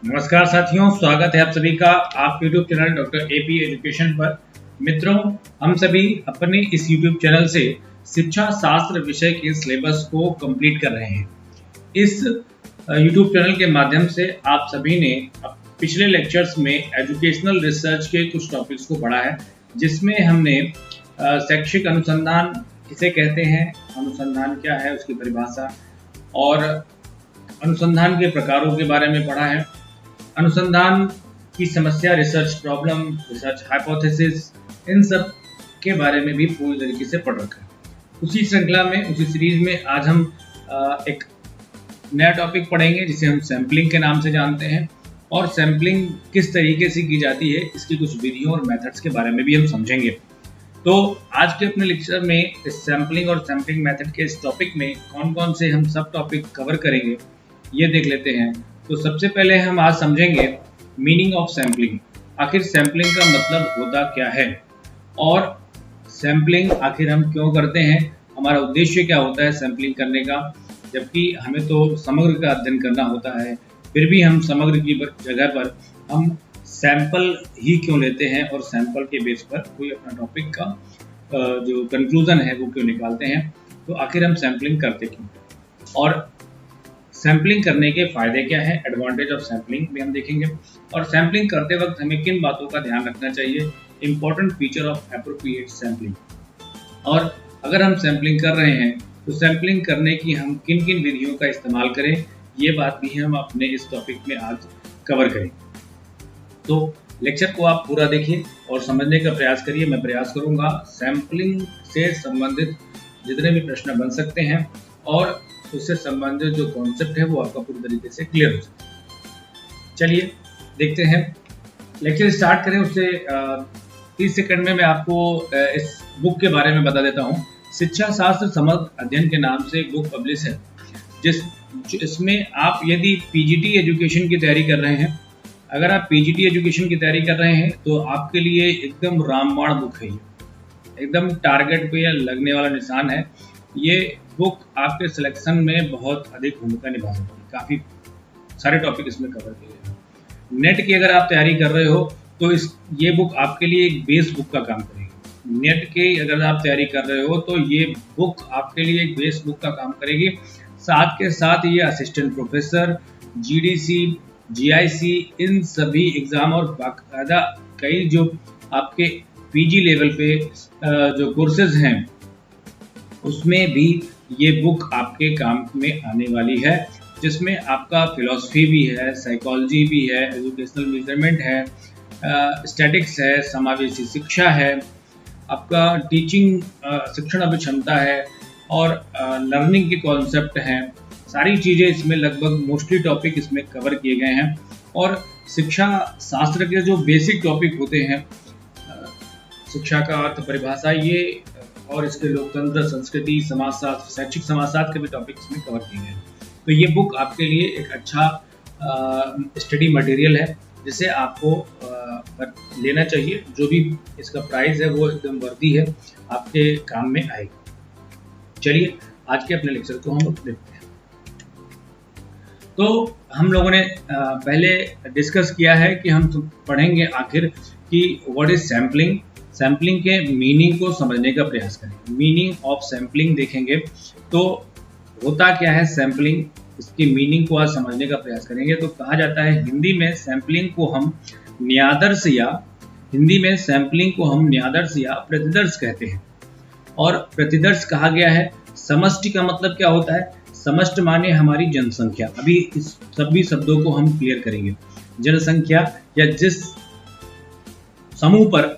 नमस्कार साथियों, स्वागत है आप सभी का आप YouTube channel doctor AP education पर। मित्रों, हम सभी अपने इस YouTube चैनल से शिक्षा शास्त्र विषय के सिलेबस को कंप्लीट कर रहे हैं। इस YouTube चैनल के माध्यम से आप सभी ने पिछले लेक्चर्स में एजुकेशनल रिसर्च के कुछ टॉपिक्स को पढ़ा है, जिसमें हमने शैक्षिक अनुसंधान किसे कहते हैं, अनुसंधान क्या है, उसकी परिभाषा और अनुसंधान के प्रकारों के बारे में पढ़ा है। अनुसंधान की समस्या, रिसर्च प्रॉब्लम, रिसर्च हाइपोथेसिस, इन सब के बारे में भी पूरी तरीके से पढ़ रखा है। उसी श्रृंखला में, उसी सीरीज में आज हम एक नया टॉपिक पढ़ेंगे जिसे हम सैम्पलिंग के नाम से जानते हैं, और सैम्पलिंग किस तरीके से की जाती है, इसकी कुछ विधियों और मेथड्स के बारे में भी हम समझेंगे। तो आज के अपने लेक्चर में इस सैम्पलिंग और सैम्पलिंग मेथड के इस टॉपिक में कौन कौन से हम सब टॉपिक कवर करेंगे ये देख लेते हैं। तो सबसे पहले हम आज समझेंगे मीनिंग ऑफ सैम्पलिंग। आखिर सैम्पलिंग का मतलब होता क्या है और सैम्पलिंग आखिर हम क्यों करते हैं, हमारा उद्देश्य क्या होता है सैम्पलिंग करने का, जबकि हमें तो समग्र का अध्ययन करना होता है। फिर भी हम समग्र की जगह पर हम सैंपल ही क्यों लेते हैं और सैंपल के बेस पर कोई अपना टॉपिक का जो कंक्लूजन है वो क्यों निकालते हैं। तो आखिर हम सैम्पलिंग करते क्यों, और सैम्पलिंग करने के फायदे क्या है, एडवांटेज ऑफ सैम्पलिंग भी हम देखेंगे। और सैम्पलिंग करते वक्त हमें किन बातों का ध्यान रखना चाहिए, important feature of appropriate sampling. और अगर हम सैम्पलिंग कर रहे हैं तो सैम्पलिंग करने की हम किन किन विधियों का इस्तेमाल करें, ये बात भी हम अपने इस टॉपिक में आज कवर करें। तो लेक्चर को आप पूरा देखिए और समझने का प्रयास करिए। मैं प्रयास करूंगा सैम्पलिंग से संबंधित जितने भी प्रश्न बन सकते हैं और उससे संबंधित जो कॉन्सेप्ट है वो आपका पूरी तरीके से क्लियर हो जाए। चलिए देखते हैं, लेक्चर स्टार्ट करें। उससे 30 सेकंड में मैं आपको इस बुक के बारे में बता देता हूँ। शिक्षा शास्त्र समग्र अध्ययन के नाम से एक बुक पब्लिश है, इसमें आप यदि पीजीटी एजुकेशन की तैयारी कर रहे हैं, अगर आप पीजीटी एजुकेशन की तैयारी कर रहे हैं तो आपके लिए एकदम रामबाण बुक है। ये एकदम टारगेट पे लगने वाला निशान है। ये बुक आपके सिलेक्शन में बहुत अधिक भूमिका निभा सकती है। काफ़ी सारे टॉपिक इसमें कवर किए गए हैं। नेट की अगर आप तैयारी कर रहे हो तो ये बुक आपके लिए एक बेस बुक का काम करेगी। नेट के अगर आप तैयारी कर रहे हो तो ये बुक आपके लिए एक बेस बुक का काम करेगी। साथ के साथ ये असिस्टेंट प्रोफेसर, जीडीसी, जीआईसी, इन सभी एग्ज़ाम और बाकायदा कई जो आपके पीजी लेवल पे जो कोर्सेज हैं उसमें भी ये बुक आपके काम में आने वाली है, जिसमें आपका फिलॉसफी भी है, साइकोलॉजी भी है, एजुकेशनल मेजरमेंट है, स्टैटिक्स है, समावेशी शिक्षा है, आपका टीचिंग शिक्षण अभिक्षमता है और लर्निंग के कॉन्सेप्ट हैं। सारी चीज़ें इसमें लगभग मोस्टली टॉपिक इसमें कवर किए गए हैं। और शिक्षा शास्त्र के जो बेसिक टॉपिक होते हैं, शिक्षा का अर्थ, परिभाषा, ये और इसके लोकतंत्र, संस्कृति, समाजशास्त्र, शैक्षिक समाजशास्त्र के भी टॉपिक इसमें कवर किए गए हैं। तो ये बुक आपके लिए एक अच्छा स्टडी मटेरियल है, जिसे आपको लेना चाहिए। जो भी इसका प्राइस है वो एकदम वर्दी है, आपके काम में आएगा। चलिए आज के अपने लेक्चर को हम देखते हैं। तो हम लोगों ने पहले डिस्कस किया है कि हम पढ़ेंगे आखिर कि व्हाट इज सैम्पलिंग। सैम्पलिंग के मीनिंग को समझने का प्रयास करेंगे। मीनिंग ऑफ सैम्पलिंग देखेंगे तो होता क्या है सैम्पलिंग, इसकी मीनिंग को आज समझने का प्रयास करेंगे। तो कहा जाता है हिंदी में सैम्पलिंग को हम न्यादर्श या प्रतिदर्श कहते हैं। और प्रतिदर्श कहा गया है। समष्टि का मतलब क्या होता है, समष्टि माने हमारी जनसंख्या। अभी इस सभी शब्दों को हम क्लियर करेंगे। जनसंख्या या जिस समूह पर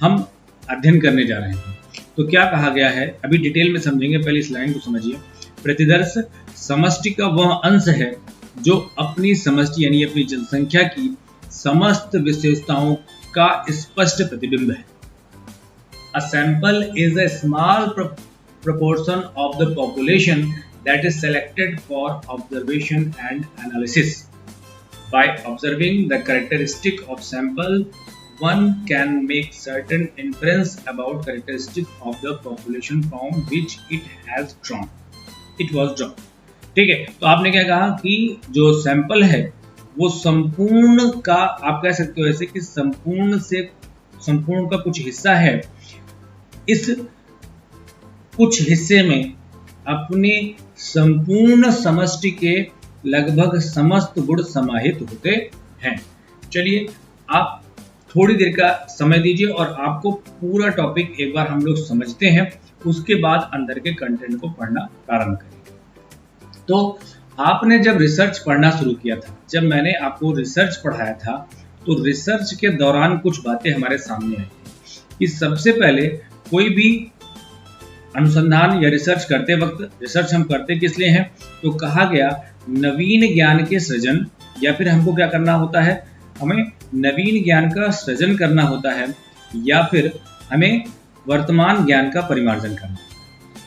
हम अध्ययन करने जा रहे हैं। तो क्या कहा गया है अभी डिटेल में समझेंगे, पहले इस लाइन को समझिए। प्रतिदर्श समष्टि का वह अंश है जो अपनी समष्टि यानी अपनी जनसंख्या की समस्त विशेषताओं का स्पष्ट प्रतिबिंब है। A sample is a small proportion of the population that is selected for observation and analysis. By observing the characteristic of sample, one can make certain inference about characteristic of the population from which it was drawn. ठीक है, तो आपने क्या कहा कि जो sample है वो संपूर्ण का आप कह सकते हो ऐसे कि संपूर्ण का कुछ हिस्सा है, इस कुछ हिस्से में अपने संपूर्ण समष्टि के लगभग समस्त गुण समाहित होते हैं। चलिए आप थोड़ी देर का समय दीजिए और आपको पूरा टॉपिक एक बार हम लोग समझते हैं, उसके बाद अंदर के कंटेंट को पढ़ना प्रारंभ करें। तो आपने जब रिसर्च पढ़ना शुरू किया था, जब मैंने आपको रिसर्च पढ़ाया था, तो रिसर्च के दौरान कुछ बातें हमारे सामने आई कि सबसे पहले कोई भी अनुसंधान या रिसर्च करते वक्त, रिसर्च हम करते किस लिए हैं, तो कहा गया नवीन ज्ञान के सृजन, या फिर हमको क्या करना होता है, हमें नवीन ज्ञान का सृजन करना होता है, या फिर हमें वर्तमान ज्ञान का परिमार्जन करना,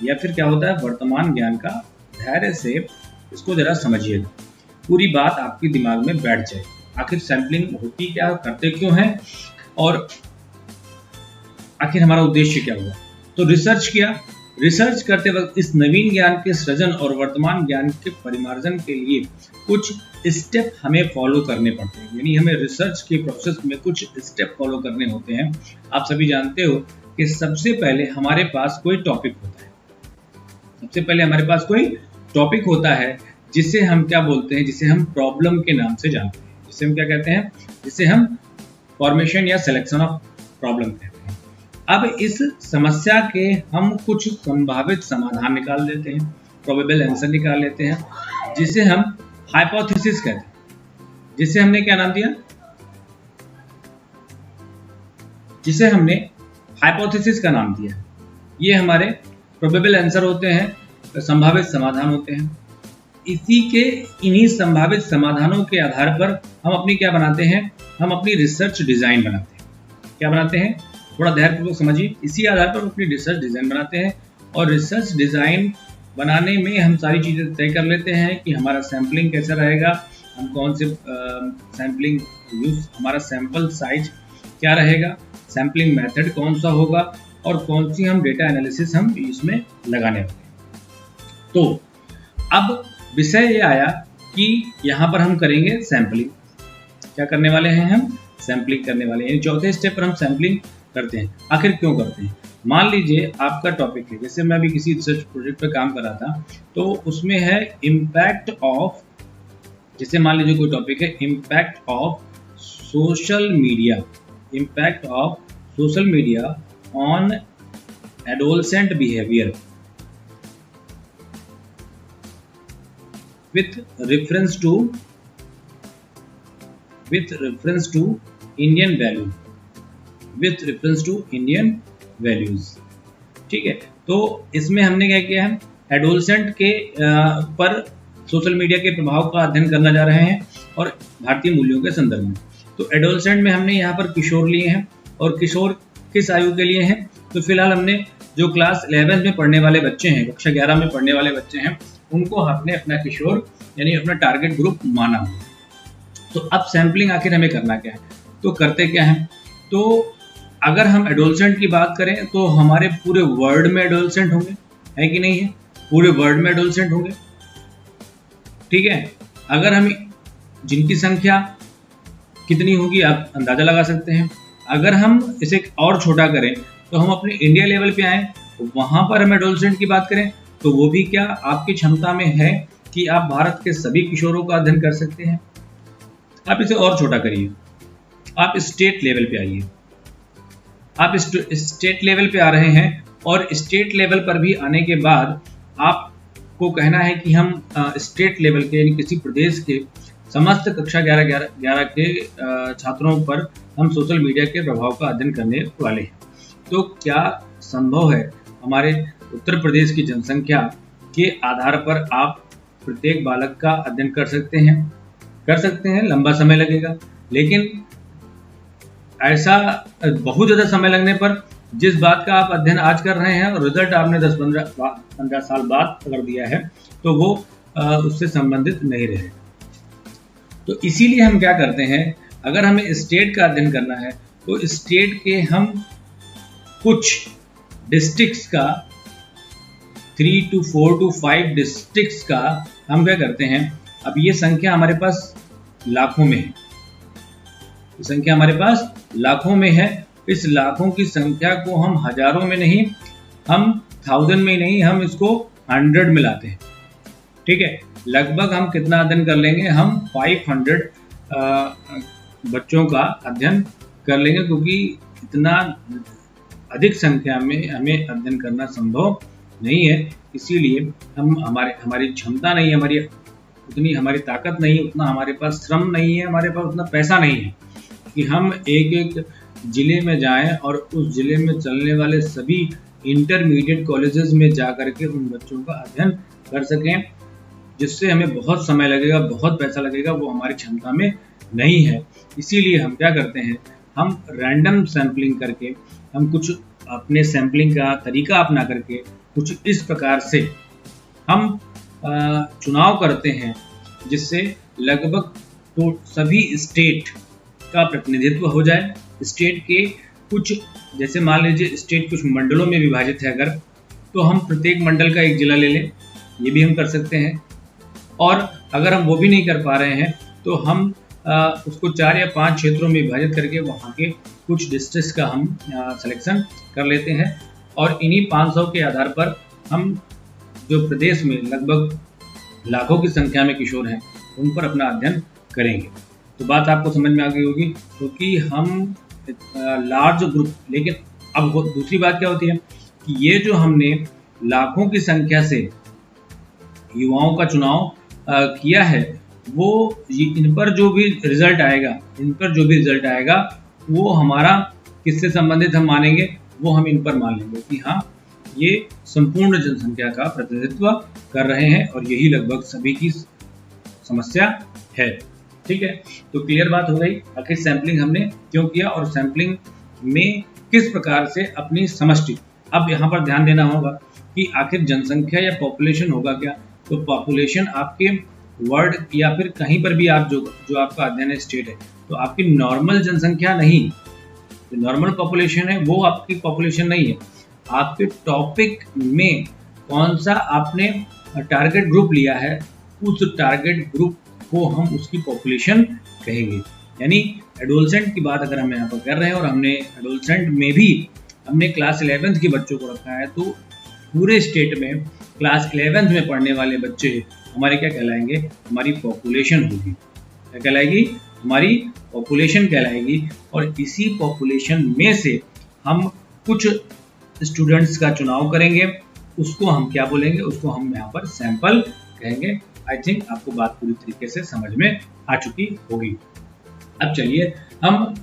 या फिर क्या होता है वर्तमान ज्ञान का। धैर्य से इसको जरा समझिएगा, पूरी बात आपके दिमाग में बैठ जाए। आखिर सैंपलिंग होती क्या, करते क्यों है, और आखिर हमारा उद्देश्य क्या हुआ। तो रिसर्च किया, रिसर्च करते वक्त इस नवीन ज्ञान के सृजन और वर्तमान ज्ञान के परिमार्जन के लिए कुछ स्टेप हमें फॉलो करने पड़ते हैं, यानी हमें रिसर्च के प्रोसेस में कुछ स्टेप फॉलो करने होते हैं। आप सभी जानते हो कि सबसे पहले हमारे पास कोई टॉपिक होता है, सबसे पहले हमारे पास कोई टॉपिक होता है जिसे हम क्या बोलते हैं, जिसे हम प्रॉब्लम के नाम से जानते हैं, जिसे हम क्या कहते हैं, जिसे हम फॉर्मेशन या सिलेक्शन ऑफ प्रॉब्लम कहते हैं। अब इस समस्या के हम कुछ संभावित समाधान निकाल देते हैं, प्रोबेबल आंसर निकाल लेते हैं, जिसे हम हाइपोथेसिस कहते हैं, जिसे हमने क्या नाम दिया, जिसे हमने हाइपोथेसिस का नाम दिया। ये हमारे प्रोबेबल आंसर होते हैं, संभावित समाधान होते हैं। इन्हीं संभावित समाधानों के आधार पर हम अपनी क्या बनाते हैं, हम अपनी रिसर्च डिजाइन बनाते हैं। क्या बनाते हैं, थोड़ा धैर्यपूर्वक समझिए। इसी आधार पर अपनी रिसर्च डिजाइन बनाते हैं, और रिसर्च डिजाइन बनाने में हम सारी चीजें तय कर लेते हैं कि हमारा सैम्पलिंग कैसा रहेगा, हम कौन से सैम्पलिंग यूज, हमारा सैंपल साइज क्या रहेगा, सैम्पलिंग मेथड कौन सा होगा, और कौन सी हम डेटा एनालिसिस हम इसमें लगाने वाले हैं। तो अब विषय ये आया कि यहाँ पर हम करेंगे सैम्पलिंग। क्या करने वाले हैं, हम सैम्पलिंग करने वाले हैं। चौथे स्टेप पर हम सैम्पलिंग करते हैं। आखिर क्यों करते हैं, मान लीजिए आपका टॉपिक है, जैसे मैं अभी किसी रिसर्च प्रोजेक्ट पर काम कर रहा था, तो उसमें है इम्पैक्ट ऑफ, जैसे मान लीजिए कोई टॉपिक है impact of social media, impact of social media on adolescent behaviour with reference to Indian value, with reference to Indian values। ठीक है, तो इसमें हमने क्या किया है, एडोलसेंट के पर सोशल मीडिया के प्रभाव का अध्ययन करना जा रहे हैं और भारतीय मूल्यों के संदर्भ में। तो एडोलसेंट में हमने यहाँ पर किशोर लिए हैं, और किशोर किस आयु के लिए हैं, तो फिलहाल हमने जो क्लास 11 में पढ़ने वाले बच्चे हैं, कक्षा 11 में पढ़ने वाले बच्चे हैं, उनको हमने अपना किशोर यानी अपना टारगेट ग्रुप माना। तो अब सैम्पलिंग आखिर हमें करना क्या है, तो करते क्या है, तो अगर हम एडोलसेंट की बात करें तो हमारे पूरे वर्ल्ड में एडोलसेंट होंगे, है कि नहीं है, पूरे वर्ल्ड में एडोलसेंट होंगे। ठीक है, अगर हम जिनकी संख्या कितनी होगी आप अंदाजा लगा सकते हैं। अगर हम इसे और छोटा करें तो हम अपने इंडिया लेवल पे आए, तो वहां पर हम एडोलसेंट की बात करें तो वो भी क्या आपकी क्षमता में है कि आप भारत के सभी किशोरों का अध्ययन कर सकते हैं। आप इसे और छोटा करिए, आप स्टेट लेवल पे आइए, आप स्टेट लेवल पे आ रहे हैं, और स्टेट लेवल पर भी आने के बाद आपको कहना है कि हम स्टेट लेवल के यानी किसी प्रदेश के समस्त कक्षा 11 के छात्रों पर हम सोशल मीडिया के प्रभाव का अध्ययन करने वाले हैं। तो क्या संभव है हमारे उत्तर प्रदेश की जनसंख्या के आधार पर आप प्रत्येक बालक का अध्ययन कर सकते हैं? कर सकते हैं, लंबा समय लगेगा, लेकिन ऐसा बहुत ज़्यादा समय लगने पर जिस बात का आप अध्ययन आज कर रहे हैं और रिजल्ट आपने 10-15 साल बाद अगर दिया है तो वो उससे संबंधित नहीं रहेगा। तो इसीलिए हम क्या करते हैं, अगर हमें स्टेट का अध्ययन करना है तो स्टेट के हम कुछ डिस्ट्रिक्ट्स का 3 to 5 डिस्ट्रिक्ट्स का हम क्या करते हैं, अब ये संख्या हमारे पास लाखों में है, संख्या हमारे पास लाखों में है। इस लाखों की संख्या को हम हजारों में नहीं, हम 1000 में नहीं, हम इसको 100 में लाते हैं। ठीक है, लगभग हम कितना अध्ययन कर लेंगे, हम 500 बच्चों का अध्ययन कर लेंगे, क्योंकि इतना अधिक संख्या में हमें अध्ययन करना संभव नहीं है। इसीलिए हमारी क्षमता नहीं है, उतनी हमारी ताकत नहीं, उतना हमारे पास श्रम नहीं है, हमारे पास उतना पैसा नहीं है कि हम एक एक जिले में जाएं और उस जिले में चलने वाले सभी इंटरमीडिएट कॉलेजेस में जा करके उन बच्चों का अध्ययन कर सकें, जिससे हमें बहुत समय लगेगा, बहुत पैसा लगेगा, वो हमारी क्षमता में नहीं है। इसीलिए हम क्या करते हैं, हम रैंडम सैम्पलिंग करके, हम कुछ अपने सैम्पलिंग का तरीका अपना करके कुछ इस प्रकार से हम चुनाव करते हैं, जिससे लगभग तो सभी स्टेट का प्रतिनिधित्व हो जाए। स्टेट के कुछ, जैसे मान लीजिए स्टेट कुछ मंडलों में विभाजित है अगर, तो हम प्रत्येक मंडल का एक जिला ले लें, ये भी हम कर सकते हैं। और अगर हम वो भी नहीं कर पा रहे हैं तो हम उसको 4 या 5 क्षेत्रों में विभाजित करके वहाँ के कुछ डिस्ट्रिक्ट्स का हम सिलेक्शन कर लेते हैं, और इन्हीं 500 के आधार पर हम जो प्रदेश में लगभग लाखों की संख्या में किशोर हैं उन पर अपना अध्ययन करेंगे। तो बात आपको समझ में आ गई होगी, क्योंकि हम लार्ज ग्रुप, लेकिन अब दूसरी बात क्या होती है कि ये जो हमने लाखों की संख्या से युवाओं का चुनाव किया है, वो इन पर जो भी रिजल्ट आएगा वो हमारा किससे संबंधित हम मानेंगे, वो हम इन पर मान लेंगे कि हाँ, ये संपूर्ण जनसंख्या का प्रतिनिधित्व कर रहे हैं, और यही लगभग सभी की समस्या है। ठीक है, तो क्लियर बात हो गई आखिर सैम्पलिंग हमने क्यों किया और सैम्पलिंग में किस प्रकार से अपनी समष्टि। अब यहाँ पर ध्यान देना होगा कि आखिर जनसंख्या या पॉपुलेशन होगा क्या। तो पॉपुलेशन आपके वर्ल्ड या फिर कहीं पर भी आप जो आपका अध्ययन है स्टेट है, तो आपकी नॉर्मल जनसंख्या नहीं, जो नॉर्मल पॉपुलेशन है वो आपकी पॉपुलेशन नहीं है। आपके टॉपिक में कौन सा आपने टारगेट ग्रुप लिया है, उस टारगेट ग्रुप को हम उसकी पॉपुलेशन कहेंगे। यानी एडोलसेंट की बात अगर हम यहाँ पर कर रहे हैं और हमने एडोलसेंट में भी हमने क्लास 11th के बच्चों को रखा है, तो पूरे स्टेट में क्लास 11th में पढ़ने वाले बच्चे हमारे क्या कहलाएंगे, हमारी पॉपुलेशन होगी। क्या कहलाएगी, हमारी पॉपुलेशन कहलाएगी। और इसी पॉपुलेशन में से हम कुछ स्टूडेंट्स का चुनाव करेंगे, उसको हम क्या बोलेंगे, उसको हम यहाँ पर सैंपल कहेंगे। आई थिंक आपको बात पूरी तरीके से समझ में आ चुकी होगी। अब चलिए हम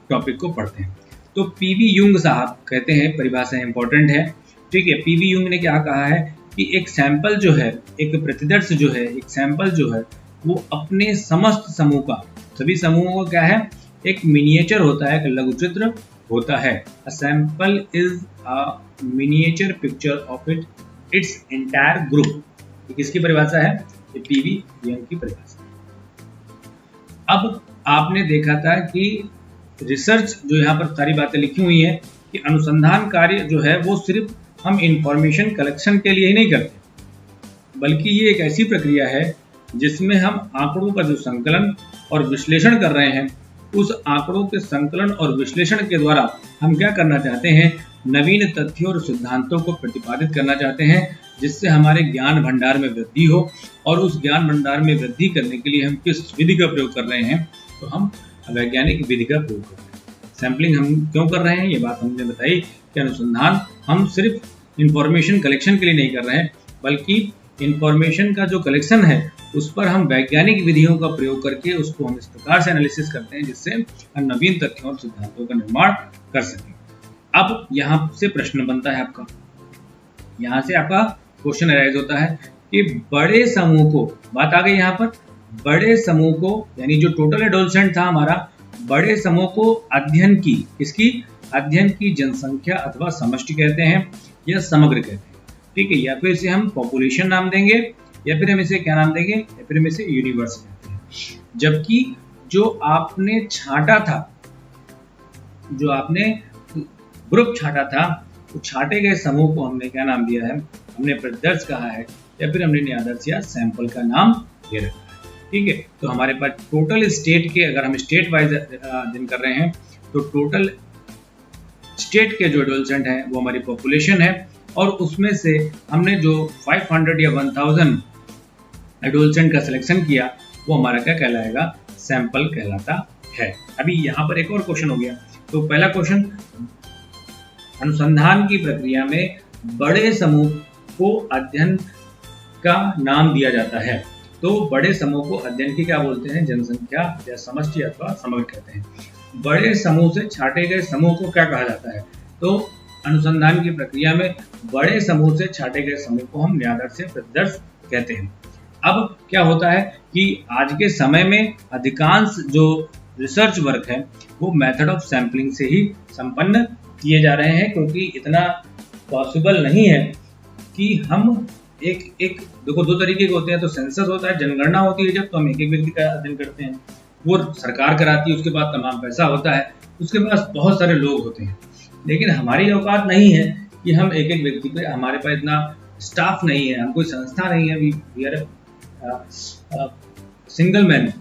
टॉपिक को पढ़ते हैं। तो पीवी युंग साहब कहते हैं, परिभाषा इंपॉर्टेंट है। ठीक है, पीवी युंग ने क्या कहा है कि एक सैंपल जो है, एक प्रतिदर्श जो है, एक सैंपल जो है, वो अपने समस्त समूह का, सभी समूहों का क्या है, एक मिनिएचर होता है, एक लघु चित्र होता है। A sample is a miniature picture of its entire group. किसकी परिभाषा है, ये पीवी यंग की परिभाषा। अब आपने देखा था कि रिसर्च जो यहाँ पर सारी बातें लिखी हुई है कि अनुसंधान कार्य जो है वो सिर्फ हम इंफॉर्मेशन कलेक्शन के लिए ही नहीं करते, बल्कि ये एक ऐसी प्रक्रिया है जिसमें हम आंकड़ों का जो संकलन और विश्लेषण कर रहे हैं, उस आंकड़ों के संकलन और विश्लेषण के द्वारा हम क्या करना चाहते हैं, नवीन तथ्यों और सिद्धांतों को प्रतिपादित करना चाहते हैं, जिससे हमारे ज्ञान भंडार में वृद्धि हो। और उस ज्ञान भंडार में वृद्धि करने के लिए हम किस विधि का प्रयोग कर रहे हैं, तो हम वैज्ञानिक विधि का प्रयोग कर रहे हैं। सैम्पलिंग हम क्यों कर रहे हैं, ये बात हमने बताई कि अनुसंधान हम सिर्फ इंफॉर्मेशन कलेक्शन के लिए नहीं कर रहे हैं, बल्कि इंफॉर्मेशन का जो कलेक्शन है उस पर हम वैज्ञानिक विधियों का प्रयोग करके उसको हम इस प्रकार से एनालिसिस करते हैं जिससे हम नवीन तथ्यों और सिद्धांतों का निर्माण कर सकें। अब यहाँ से प्रश्न बनता है आपका, यहाँ से आपका क्वेश्चन अराइज होता है कि बड़े समूह को, बात आ गई यहाँ पर, बड़े समूह को यानी जो टोटल एडोलसेंट था हमारा, बड़े समूह को अध्ययन की, इसकी अध्ययन की जनसंख्या अथवा समष्टि कहते हैं या समग्र कहते हैं। ठीक है, या फिर इसे हम पॉपुलेशन नाम देंगे, या फिर हम इसे क्या नाम देंगे, या फिर हम इसे यूनिवर्स कहते हैं। जबकि जो आपने छांटा था, जो आपने ग्रुप छांटा था, तो छांटे गए समूह को हमने क्या नाम दिया है, हमने प्रतिदर्श कहा है, या फिर हमने निरादर्श या सैंपल का नाम दे रखा है। ठीक है। तो हमारे पास टोटल स्टेट के, अगर हम स्टेट वाइज अध्ययन कर रहे हैं तो टोटल स्टेट के जो एडोलसेंट हैं वो हमारी पॉपुलेशन है, और उसमें से हमने जो 500 या 1000 एडोलसेंट का सिलेक्शन किया वो हमारा क्या कहलाएगा, सैंपल कहलाता है। अभी यहाँ पर एक और क्वेश्चन हो गया। तो पहला क्वेश्चन, अनुसंधान की प्रक्रिया में बड़े समूह को अध्ययन का नाम दिया जाता है। तो बड़े समूह को अध्ययन की क्या बोलते हैं, जनसंख्या या समष्टि अथवा समग्र कहते हैं। बड़े समूह से छांटे गए समूह को क्या कहा जाता है, तो अनुसंधान की प्रक्रिया में बड़े समूह से छांटे गए समूह को हम न्यायादर्श या प्रतिदर्श कहते हैं। अब क्या होता है कि आज के समय में अधिकांश जो रिसर्च वर्क है वो मेथड ऑफ सैंपलिंग से ही संपन्न किए जा रहे हैं, क्योंकि इतना पॉसिबल नहीं है कि हम एक देखो, दो तरीके के होते हैं। तो सेंसस होता है, जनगणना होती है, जब तो हम एक एक व्यक्ति का अध्ययन करते हैं, वो सरकार कराती है, उसके बाद तमाम पैसा होता है, उसके पास बहुत सारे लोग होते हैं। लेकिन हमारी औकात नहीं है कि हम एक एक व्यक्ति पे, हमारे पास इतना स्टाफ नहीं है, हम कोई संस्था नहीं है। We are single man.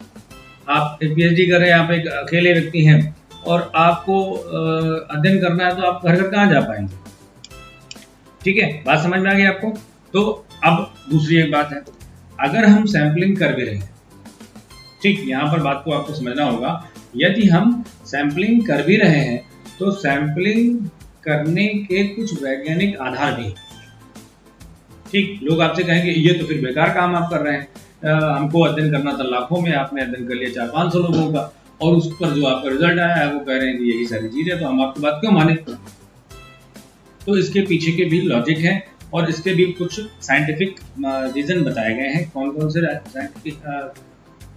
आप एक पीएचडी कर रहे हैं, आप एक अकेले व्यक्ति हैं और आपको अध्ययन करना है, तो आप घर घर कहाँ जा पाएंगे। ठीक है, बात समझ में आ गई आपको। तो अब दूसरी एक बात है, अगर हम सैंपलिंग कर भी रहे हैं, ठीक, यहाँ पर बात को आपको समझना होगा, यदि हम सैंपलिंग कर भी रहे हैं तो सैंपलिंग करने के कुछ वैज्ञानिक आधार भी, ठीक। लोग आपसे कहेंगे ये तो फिर बेकार काम आप कर रहे हैं, हमको अध्ययन करना था लाखों में, आपने अध्ययन कर लिया 400-500 लोगों का, और उस पर जो आपका रिजल्ट आया है वो कह रहे हैं कि यही सारी चीज है, तो हम आपकी बात क्यों माने। तो इसके पीछे के भी लॉजिक है और इसके भी कुछ साइंटिफिक रीजन बताए गए हैं। कौन कौन से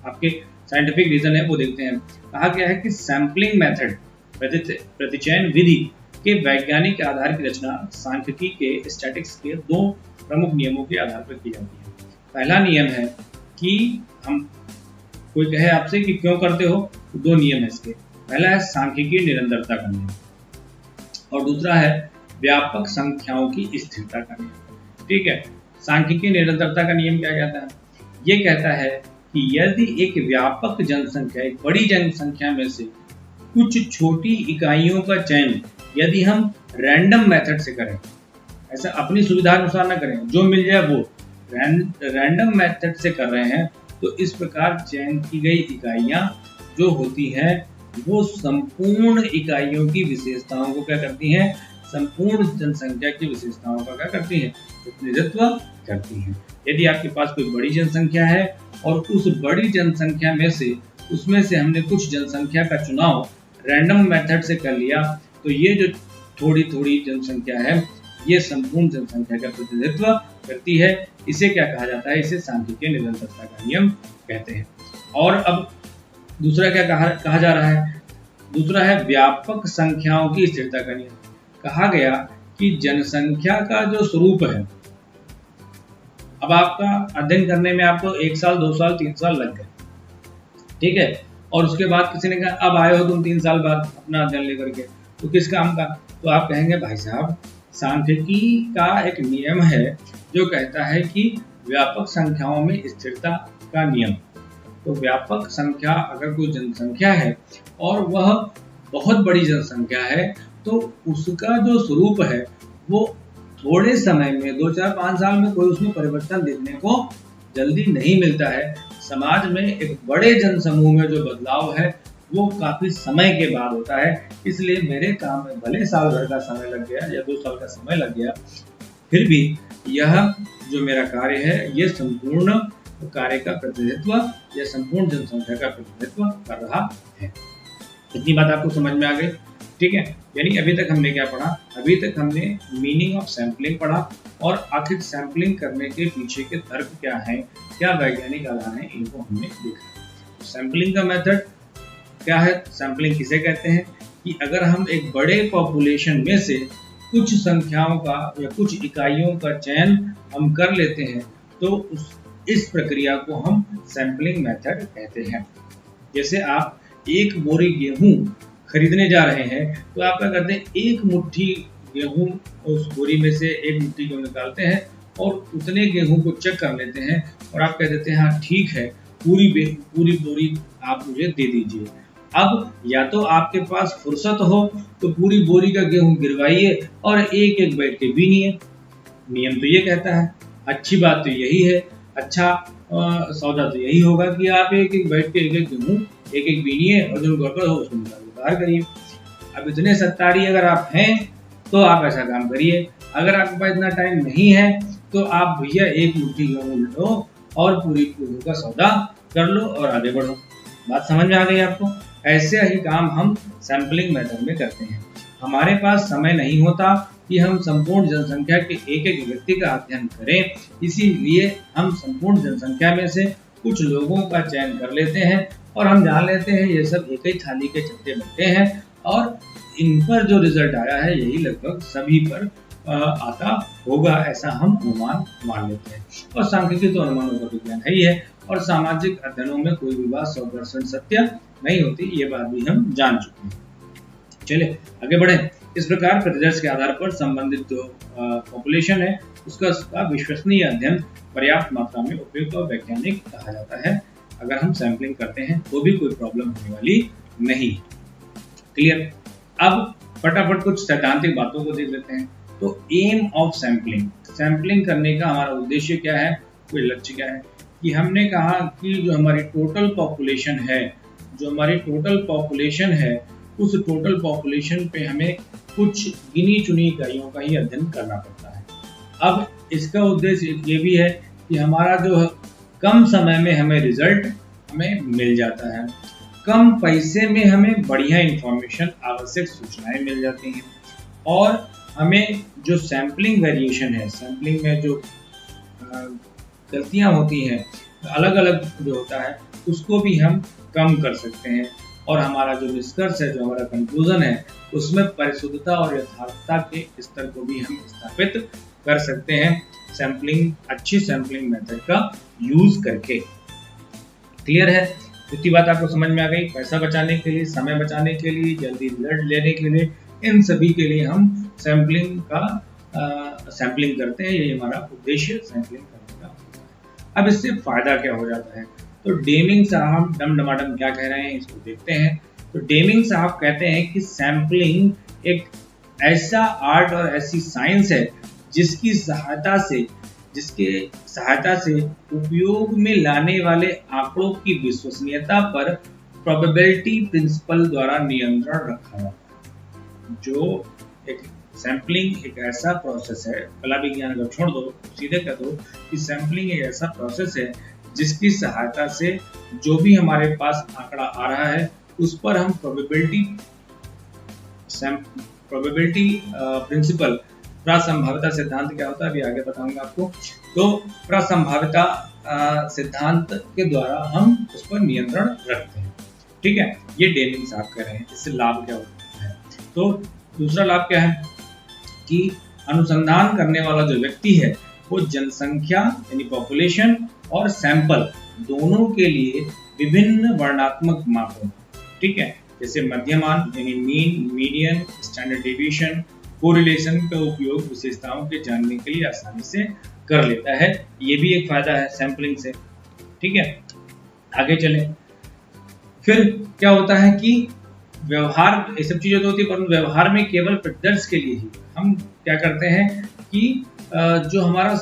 आपके साइंटिफिक रीजन है वो देखते हैं। कहा गया है कि सैंपलिंग मेथड, प्रतिचयन विधि के वैज्ञानिक आधार की रचना सांख्यिकी के स्टैटिक्स के 2 प्रमुख नियमों के आधार पर की जाती है। पहला नियम है कि हम, कोई कहे आपसे कि क्यों करते हो, तो 2 नियम है इसके। पहला है सांख्यिकीय निरंतरता का नियम, और दूसरा है व्यापक संख्याओं की स्थिरता का नियम। ठीक है, सांख्यिकीय निरंतरता का नियम क्या कहता है, ये कहता है कि यदि एक व्यापक जनसंख्या, एक बड़ी जनसंख्या में से कुछ छोटी इकाइयों का चयन यदि हम रैंडम मेथड से करें, ऐसा अपनी सुविधा अनुसार ना करें, जो मिल जाए वो रैंडम मेथड से कर रहे हैं, तो इस प्रकार चयन की गई इकाइयां जो होती हैं वो संपूर्ण इकाइयों की विशेषताओं को क्या करती हैं, संपूर्ण जनसंख्या की विशेषताओं का क्या करती हैं, प्रतिनिधित्व करती हैं। यदि आपके पास कोई बड़ी जनसंख्या है और उस बड़ी जनसंख्या में से, उसमें से हमने कुछ जनसंख्या का चुनाव रैंडम मेथड से कर लिया, तो ये जो थोड़ी थोड़ी जनसंख्या है ये संपूर्ण जनसंख्या का प्रतिनिधित्व करती है। इसे क्या कहा जाता है, इसे सांख्यिकीय निरंतरता का नियम कहते हैं। और अब दूसरा क्या कहा जा रहा है, दूसरा है व्यापक संख्याओं की स्थिरता का नियम। कहा गया कि जनसंख्या का जो स्वरूप है, अब आपका अध्ययन करने में आपको 1 साल 2 साल 3 साल लग गए, ठीक है, और उसके बाद किसी ने कहा अब आए हो तुम 3 साल बाद अपना अध्ययन लेकर के, तो किस काम का, तो आप कहेंगे भाई साहब सांख्यिकी का एक नियम है जो कहता है कि व्यापक संख्याओं में स्थिरता का नियम। तो व्यापक संख्या, अगर कोई जनसंख्या है और वह बहुत बड़ी जनसंख्या है, तो उसका जो स्वरूप है वो थोड़े समय में 2 4 5 साल में कोई उसमें परिवर्तन देखने को जल्दी नहीं मिलता है। समाज में एक बड़े जनसमूह में जो बदलाव है वो काफी समय के बाद होता है। इसलिए मेरे काम में भले साल भर का समय लग गया या 2 साल का समय लग गया, फिर भी यह जो मेरा कार्य है ये संपूर्ण कार्य का प्रतिनिधित्व या संपूर्ण जनसंख्या का प्रतिनिधित्व कर रहा है। इतनी बात आपको समझ में आ गई, ठीक है। यानी अभी तक हमने क्या पढ़ा, अभी तक हमने मीनिंग ऑफ सैंपलिंग पढ़ा और आखिर सैंपलिंग करने के पीछे के तर्क क्या हैं, क्या वैज्ञानिक आधार हैं, इनको हमने देखा। सैंपलिंग का मेथड क्या है, सैंपलिंग किसे कहते हैं कि अगर हम एक बड़े पॉपुलेशन में से कुछ संख्याओं का या कुछ इकाइयों का चयन हम कर लेते हैं तो इस प्रक्रिया को हम सैंपलिंग मेथड कहते हैं। जैसे आप एक बोरी गेहूं खरीदने जा रहे हैं तो आप क्या करते हैं, एक मुट्ठी गेहूं उस बोरी में से एक मुट्ठी गेहूं निकालते हैं और उतने गेहूं को चेक कर लेते हैं और आप कह देते हैं हाँ ठीक है, पूरी बोरी आप मुझे दे दीजिए। अब या तो आपके पास फुर्सत हो तो पूरी बोरी का गेहूं गिरवाइए और एक एक बैठ के बीनिए। नियम तो ये कहता है, अच्छी बात तो यही है, अच्छा सौदा तो यही होगा कि आप एक एक बैठ के एक एक गेहूं एक एक बीनिए और जो गड़बड़ हो उसको बाहर करिए। अब इतने सत्तारी अगर आप हैं तो आप ऐसा काम करिए, अगर आपके पास इतना टाइम नहीं है तो आप भैया एक मुट्ठी गेहूं लो और पूरी का सौदा कर लो और आगे बढ़ो। बात समझ में आ गई आपको? ऐसे ही काम हम सैंपलिंग मेथड में करते हैं। हमारे पास समय नहीं होता कि हम संपूर्ण जनसंख्या के एक एक व्यक्ति का अध्ययन करें, इसीलिए हम संपूर्ण जनसंख्या में से कुछ लोगों का चयन कर लेते हैं और हम जान लेते हैं ये सब एक ही थाली के चट्टे बट्टे हैं और इन पर जो रिजल्ट आया है यही लगभग सभी पर आता होगा, ऐसा हम अनुमान मान लेते हैं। और सांख्यिकी तो अनुमानों का विज्ञान है ही है और सामाजिक अध्ययनों में कोई भी बात 100% सत्य नहीं होती, ये बात भी हम जान चुके हैं। चलिए आगे बढ़े। इस प्रकार प्रतिदर्श के आधार पर संबंधित जो पॉपुलेशन है उसका विश्वसनीय अध्ययन पर्याप्त मात्रा में उपयुक्त और वैज्ञानिक कहा जाता है। अगर हम सैंपलिंग करते हैं तो भी कोई प्रॉब्लम होने वाली नहीं। क्लियर? अब फटाफट कुछ सैद्धांतिक बातों को देख लेते हैं। तो एम ऑफ सैंपलिंग, सैंपलिंग करने का हमारा उद्देश्य क्या है, कोई लक्ष्य क्या है कि हमने कहा कि जो हमारी टोटल पॉपुलेशन है उस टोटल पॉपुलेशन पे हमें कुछ गिनी चुनी इकाइयों का ही अध्ययन करना पड़ता है। अब इसका उद्देश्य ये भी है कि हमारा जो कम समय में हमें रिजल्ट हमें मिल जाता है, कम पैसे में हमें बढ़िया इंफॉर्मेशन, आवश्यक सूचनाएं मिल जाती हैं और हमें जो सैंपलिंग वेरिएशन है, सैंपलिंग में जो गलतियां होती हैं, अलग अलग जो होता है उसको भी हम कम कर सकते हैं और हमारा जो निष्कर्ष है, जो हमारा कंक्लूजन है, उसमें परिशुद्धता और यथार्थता के स्तर को भी हम स्थापित कर सकते हैं सैंपलिंग, अच्छी सैंपलिंग मेथड का यूज करके। क्लियर है? इतनी बात आपको समझ में आ गई? पैसा बचाने के लिए, समय बचाने के लिए, जल्दी रिजल्ट लेने के लिए, इन सभी के लिए हम सैंपलिंग करते हैं। ये हमारा उद्देश्य सैंपलिंग करने का होता है। अब इससे फायदा क्या हो जाता है? तो डेमिंग साहब डमडमाडम क्या कह रहे हैं इसको देखते हैं। तो डेमिंग साहब कहते हैं कि सैंपलिंग एक ऐसा आर्ट और ऐसी साइंस है जिसके सहायता से उपयोग में लाने वाले आंकड़ों की विश्वसनीयता पर प्रोबेबिलिटी प्रिंसिपल द्वारा नियंत्रण रखा जाता है। जो एक सैंपलिंग एक ऐसा प्रोसेस है, कला विज्ञान अगर छोड़ दो, सीधे कह दो कि सैंपलिंग एक ऐसा प्रोसेस है जिसकी सहायता से जो भी हमारे पास आंकड़ा आ रहा है उस पर हम प्रोबेबिलिटी प्रिंसिपल, प्रसंभाविता सिद्धांत क्या होता है अभी आगे बताऊंगा आपको। तो प्रसंभाविता सिद्धांत के द्वारा हम उस पर नियंत्रण रखते हैं। ठीक है, ये डेमिंग साहब कह रहे हैं। इससे लाभ क्या होता है? तो दूसरा लाभ क्या है कि अनुसंधान करने वाला जो व्यक्ति है वो जनसंख्या यानी पॉपुलेशन और सैंपल दोनों के लिए विभिन्न वर्णात्मक मापों, ठीक है, जैसे मध्यमान यानी mean, median, standard deviation, correlation का उपयोग विशेषताओं के जानने के लिए आसानी से कर लेता है। ये भी एक फायदा है सैंपलिंग से। ठीक है, आगे चलें। फिर क्या होता है कि व्यवहार, ये सब चीजें तो होती है, पर व्यवहार में केवल प्रतिदर्श के लिए ही हम क्या करते हैं कि जो हमारा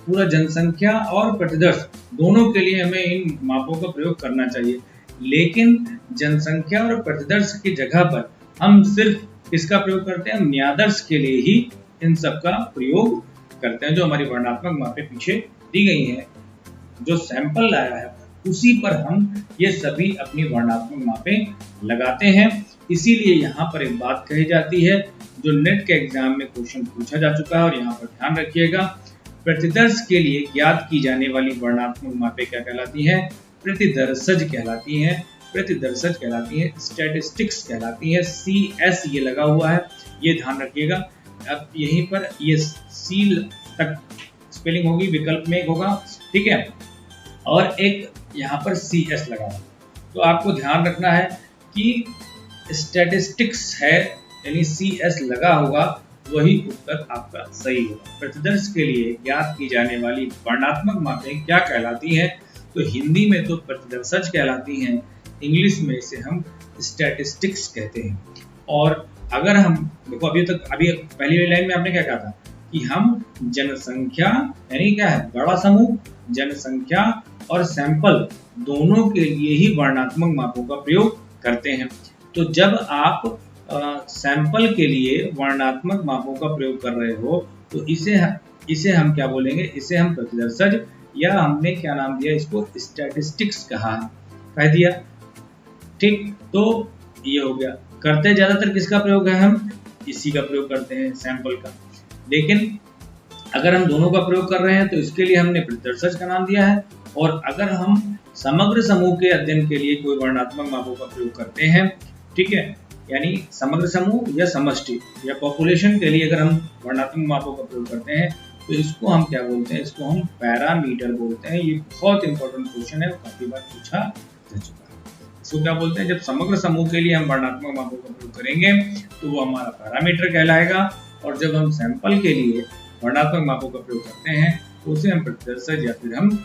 पूरा जनसंख्या और प्रतिदर्श दोनों के लिए हमें इन मापों का प्रयोग करना चाहिए, लेकिन जनसंख्या और प्रतिदर्श की जगह पर हम सिर्फ इसका प्रयोग करते हैं, न्यादर्श के लिए ही इन सब का प्रयोग करते हैं। जो हमारी वर्णात्मक मापें पीछे दी गई हैं, जो सैंपल लाया है उसी पर हम ये सभी अपनी वर्णात्मक मापें लगाते हैं। इसीलिए यहाँ पर एक बात कही जाती है जो नेट के एग्जाम में क्वेश्चन पूछा जा चुका है और यहाँ पर ध्यान रखिएगा। प्रतिदर्श के लिए ज्ञात की जाने वाली वर्णात्मक मापें क्या कहलाती हैं? प्रतिदर्शज कहलाती हैं, प्रतिदर्शज कहलाती हैं, स्टैटिस्टिक्स कहलाती हैं। CS ये लगा हुआ है, ये ध्यान रखिएगा। अब यहीं पर ये सी तक स्पेलिंग होगी, विकल्प में एक होगा, ठीक है, और एक यहाँ पर CS लगा हुआ। तो आपको ध्यान रखना है कि स्टैटिस्टिक्स है यानी CS लगा होगा, वही उत्तर आपका सही होगा। प्रतिदर्श के लिए ज्ञात की जाने वाली वर्णात्मक मापें क्या कहलाती हैं? तो हिंदी में तो प्रतिदर्शज कहलाती हैं, इंग्लिश में इसे हम स्टैटिस्टिक्स कहते हैं। और अगर हम देखो अभी पहली लाइन में आपने क्या कहा था कि हम जनसंख्या यानी क्या है बड़ा समूह, जनसंख्या और सैंपल दोनों के लिए ही वर्णनात्मक मापों का प्रयोग करते हैं। तो जब आप सैंपल के लिए वर्णनात्मक मापों का प्रयोग कर रहे हो तो इसे हम क्या बोलेंगे, इसे हम प्रतिदर्शज या हमने क्या नाम दिया इसको स्टैटिस्टिक्स कह दिया। ठीक, तो ये हो गया। करते ज्यादातर किसका प्रयोग है, हम इसी का प्रयोग करते हैं सैंपल का। लेकिन अगर हम दोनों का प्रयोग कर रहे हैं तो इसके लिए हमने प्रतिदर्शज का नाम दिया है। और अगर हम समग्र समूह के अध्ययन के लिए कोई वर्णनात्मक मापों का प्रयोग करते हैं, ठीक है, यानी समग्र समूह या समष्टि या पॉपुलेशन के लिए अगर हम वर्णनात्मक मापों का प्रयोग करते हैं तो इसको हम क्या बोलते हैं, इसको हम पैरामीटर बोलते हैं। ये बहुत इंपॉर्टेंट क्वेश्चन है, काफी बार पूछा जा चुका है। इसको क्या बोलते हैं, जब समग्र समूह के लिए हम वर्णनात्मक मापों का प्रयोग करेंगे तो वो हमारा पैरामीटर कहलाएगा, और जब हम सैंपल के लिए वर्णनात्मक मापों का प्रयोग करते हैं तो उसे हम प्रतिदर्शज या फिर हम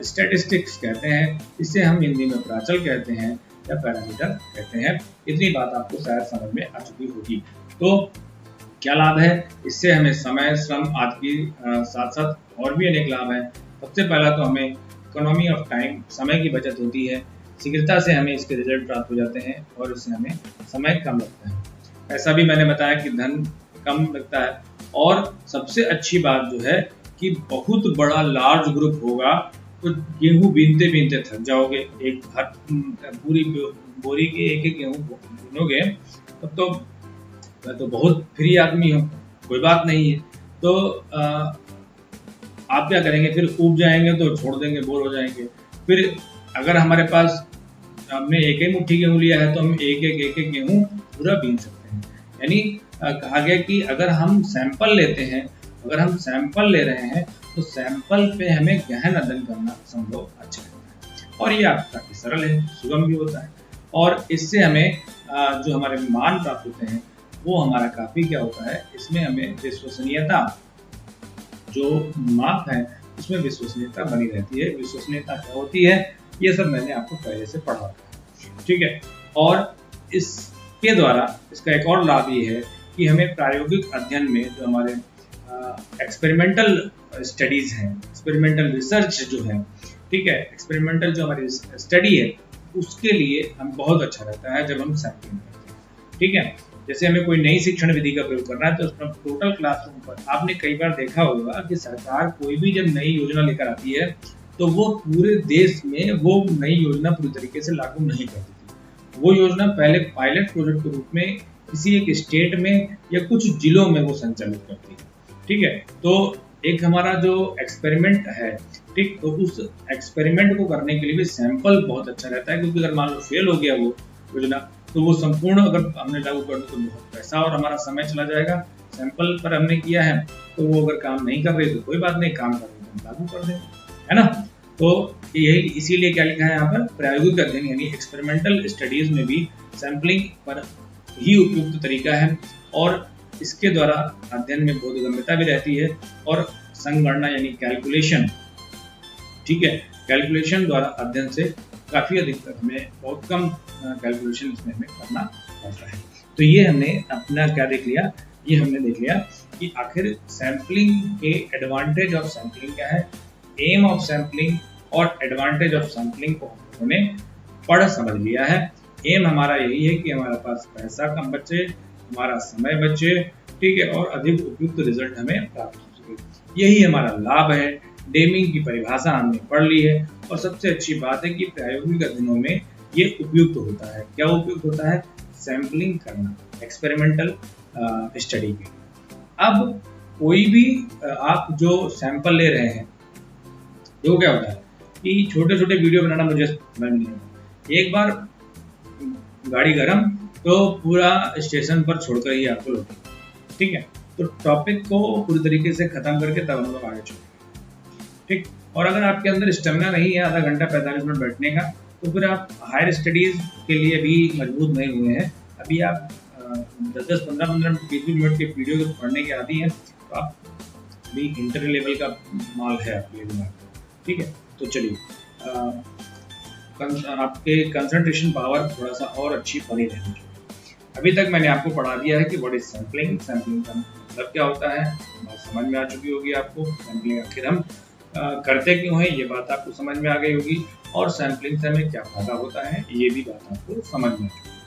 स्टैटिस्टिक्स कहते हैं। इसे हम हिंदी में प्राचल कहते हैं या पैरामीटर कहते हैं। इतनी बात आपको शायद समझ में आ चुकी होगी। तो क्या लाभ है इससे, हमें समय, श्रम आदि के साथ साथ और भी अनेक लाभ हैं। सबसे पहला तो हमें इकोनॉमी ऑफ टाइम, समय की बचत होती है, शीघ्रता से हमें इसके रिजल्ट प्राप्त हो जाते हैं और इससे हमें समय कम लगता है। ऐसा भी मैंने बताया कि धन कम लगता है, और सबसे अच्छी बात जो है कि बहुत बड़ा लार्ज ग्रुप होगा तो गेहूं बीनते थक जाओगे। एक पूरी बोरी के एक गेहूं बीनोगे तब तो मैं तो बहुत फ्री आदमी हूँ, कोई बात नहीं है। तो आप क्या करेंगे, फिर ऊब जाएंगे तो छोड़ देंगे, बोर हो जाएंगे। फिर अगर हमारे पास हमने एक ही मुट्ठी गेहूं लिया है तो हम एक एक गेहूं पूरा बीन सकते हैं। यानी कहा गया कि अगर हम सैंपल लेते हैं, अगर हम सैंपल ले रहे हैं तो सैंपल पे हमें गहन अध्ययन करना संभव अच्छा है। और ये काफी सरल है, सुगम भी होता है, और इससे हमें जो हमारे मान प्राप्त होते हैं वो हमारा काफी क्या होता है, इसमें हमें विश्वसनीयता, जो माप है उसमें विश्वसनीयता बनी रहती है। विश्वसनीयता क्या होती है ये सब मैंने आपको पहले से पढ़ा था, ठीक है। और इसके द्वारा इसका एक और लाभ ये है कि हमें प्रायोगिक अध्ययन में जो हमारे एक्सपेरिमेंटल स्टडीज हैं, एक्सपेरिमेंटल रिसर्च जो है, ठीक है, एक्सपेरिमेंटल जो हमारी स्टडी है उसके लिए हम बहुत अच्छा रहता है जब हम सैंपलिंग करते हैं, ठीक है। जैसे हमें कोई नई शिक्षण विधि का प्रयोग करना है तो उसमें टोटल क्लासरूम पर आपने कई बार देखा होगा कि सरकार कोई भी जब नई योजना लेकर आती है तो वो पूरे देश में वो नई योजना पूरी तरीके से लागू नहीं करती थी। वो योजना पहले पायलट प्रोजेक्ट के रूप में किसी एक स्टेट में या कुछ जिलों में वो संचालित करती है, ठीक है। तो एक हमारा जो एक्सपेरिमेंट है, ठीक, तो उस एक्सपेरिमेंट को करने के लिए भी सैंपल बहुत अच्छा रहता है, क्योंकि अगर मान लो फेल हो गया वो योजना तो वो संपूर्ण अगर हमने लागू कर दो तो बहुत पैसा और हमारा समय चला जाएगा। सैंपल पर हमने किया है तो वो अगर काम नहीं कर रही तो कोई बात नहीं, काम कर रही तो हम लागू कर देंगे, है ना। तो यही इसीलिए क्या लिखा है यहाँ पर, प्रायोगिक अध्ययन यानी एक्सपेरिमेंटल स्टडीज में भी सैंपलिंग पर ही उपयुक्त तरीका है, और इसके द्वारा अध्ययन में बोधगम्यता भी रहती है और संगणना यानी कैलकुलेशन, ठीक है, कैलकुलेशन द्वारा अध्ययन से काफी अधिक हमें बहुत कम कैलकुलेशन इसमें हमें करना पड़ता है। तो ये हमने अपना क्या देख लिया, ये हमने देख लिया कि आखिर सैंपलिंग के एडवांटेज ऑफ सैंपलिंग क्या है, एम ऑफ सैंपलिंग और एडवांटेज ऑफ सैंपलिंग को हमने पढ़ समझ लिया है। एम हमारा यही है कि हमारे पास पैसा कम बचे, हमारा समय बचे, ठीक है, और अधिक उपयुक्त रिजल्ट हमें प्राप्त हो सके। यही हमारा लाभ है। डेमिंग की परिभाषा हमने पढ़ ली है, और सबसे अच्छी बात है कि प्रायोगिक अध्ययनों में ये उपयुक्त होता है। क्या उपयुक्त होता है, सैंपलिंग करना, एक्सपेरिमेंटल स्टडी के। अब कोई भी आप जो सैंपल ले रहे हैं, जो क्या होता है कि छोटे छोटे वीडियो बनाना मुझे समझ नहीं आता। एक बार गाड़ी गरम तो पूरा स्टेशन पर छोड़कर ही आपको लौटेगा, ठीक है। तो टॉपिक को पूरी तरीके से खत्म करके तब हम लोग आगे चलेंगे, ठीक। और अगर आपके अंदर स्टेमिना नहीं है आधा घंटा 45 मिनट बैठने का, तो फिर आप हायर स्टडीज के लिए भी मजबूत नहीं हुए हैं। अभी आप 10-10, 15-15, 20 मिनट के वीडियो पढ़ने के आदी हैं, तो आप भी इंटर लेवल का माल है आपके लिए, ठीक है। तो चलिए आपके कंसंट्रेशन पावर थोड़ा सा और अच्छी बनी रहनी चाहिए। अभी तक मैंने आपको पढ़ा दिया है कि व्हाट इज सैम्पलिंग, सैम्पलिंग का मतलब क्या होता है, बात समझ में आ चुकी होगी आपको। सैम्पलिंग आखिर हम करते क्यों है, ये बात आपको समझ में आ गई होगी, और सैम्पलिंग से हमें क्या फायदा होता है ये भी बात आपको समझ में आ चुकी है।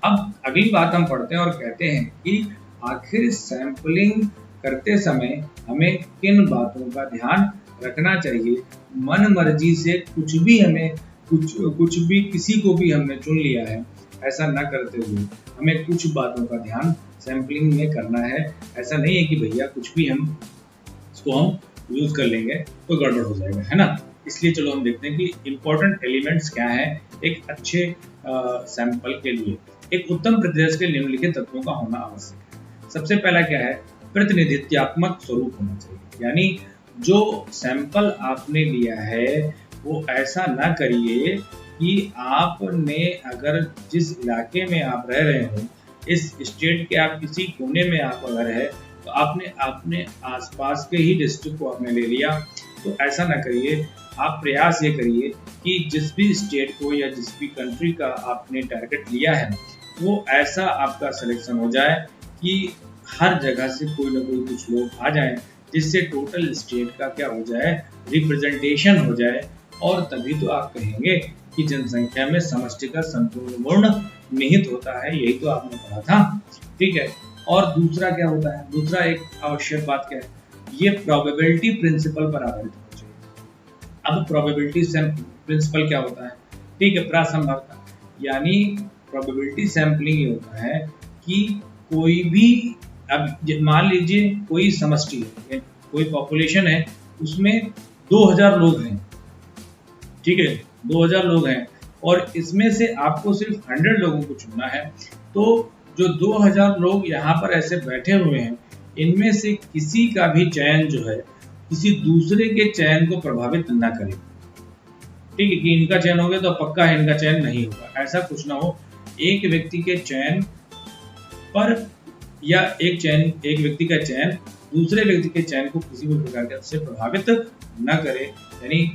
अब अगली बात हम पढ़ते हैं और कहते हैं कि आखिर सैम्पलिंग करते समय हमें किन बातों का ध्यान रखना चाहिए। मन मर्जी से कुछ भी हमें कुछ भी किसी को भी हमने चुन लिया है, ऐसा न करते हुए हमें कुछ बातों का ध्यान सैम्पलिंग में करना है। ऐसा नहीं है कि भैया कुछ भी हम इसको हम यूज कर लेंगे तो गड़बड़ हो जाएगा, है ना। इसलिए चलो हम देखते हैं कि इम्पोर्टेंट एलिमेंट्स क्या है एक अच्छे सैंपल के लिए। एक उत्तम प्रतिदर्श के निम्नलिखित तत्वों का होना आवश्यक है। सबसे पहला क्या है, प्रतिनिधित्वात्मक स्वरूप होना चाहिए। यानी जो सैंपल आपने लिया है वो ऐसा ना करिए कि आपने अगर जिस इलाके में आप रह रहे हो, इस स्टेट के आप किसी कोने में आप अगर है तो आपने अपने आसपास के ही डिस्ट्रिक्ट को आपने ले लिया, तो ऐसा ना करिए। आप प्रयास ये करिए कि जिस भी स्टेट को या जिस भी कंट्री का आपने टारगेट लिया है वो ऐसा आपका सिलेक्शन हो जाए कि हर जगह से कोई ना कोई कुछ लोग आ जाएं, जिससे टोटल स्टेट का क्या हो जाए, रिप्रेजेंटेशन हो जाए। और तभी तो आप कहेंगे कि जनसंख्या में समष्टि का संपूर्ण गुण निहित होता है। यही तो आपने पढ़ा था, ठीक है। और दूसरा क्या होता है, दूसरा एक आवश्यक बात क्या है, ये प्रोबेबिलिटी प्रिंसिपल पर आधारित होना चाहिए। अब प्रोबेबिलिटी प्रिंसिपल क्या होता है, ठीक है, प्रासंभावता। यानी प्रोबेबिलिटी सैंपलिंग ये होता है कि कोई भी, अब मान लीजिए कोई समष्टि है, कोई पॉपुलेशन है, उसमें 2000 लोग हैं, ठीक है, 2000 लोग हैं, और इसमें से आपको सिर्फ 100 लोगों को चुनना है। तो जो 2000 लोग यहाँ पर ऐसे बैठे हुए हैं, इनमें से किसी का भी चयन जो है किसी दूसरे के चयन को प्रभावित न करे, ठीक है, कि इनका चयन हो गया तो पक्का है इनका चयन नहीं होगा, ऐसा कुछ ना हो। एक व्यक्ति के चयन पर या एक व्यक्ति का चयन दूसरे व्यक्ति के चयन को किसी भी प्रकार से प्रभावित न करे। यानी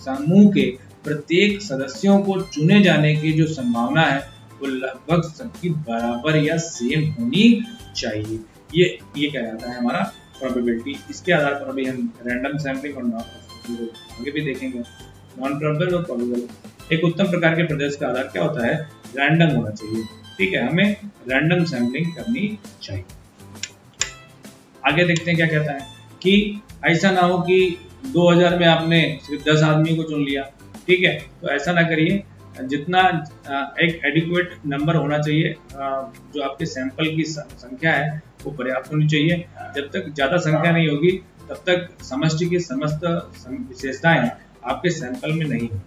समूह के प्रत्येक सदस्यों को चुने जाने की जो संभावना है वो लगभग सबकी बराबर या सेम होनी चाहिए। ये क्या जाता है हमारा प्रोबेबिलिटी। इसके आधार पर अभी हम रैंडम सैम्पलिंग और आगे भी देखेंगे। नॉन प्रोबेबल और प्रोबेबल, एक उत्तम प्रकार के प्रदर्शन का आधार क्या होता है, रैंडम होना चाहिए, ठीक है, हमें रैंडम सैम्पलिंग करनी चाहिए। आगे देखते हैं क्या कहता है कि ऐसा ना हो कि 2000 में आपने सिर्फ 10 आदमी को चुन लिया, ठीक है, तो ऐसा ना करिए। जितना एक एडिक्वेट नंबर होना चाहिए, जो आपके सैंपल की संख्या है वो पर्याप्त होनी चाहिए। जब तक ज़्यादा संख्या नहीं होगी तब तक समष्टि की समस्त विशेषताएं आपके सैंपल में नहीं होगी,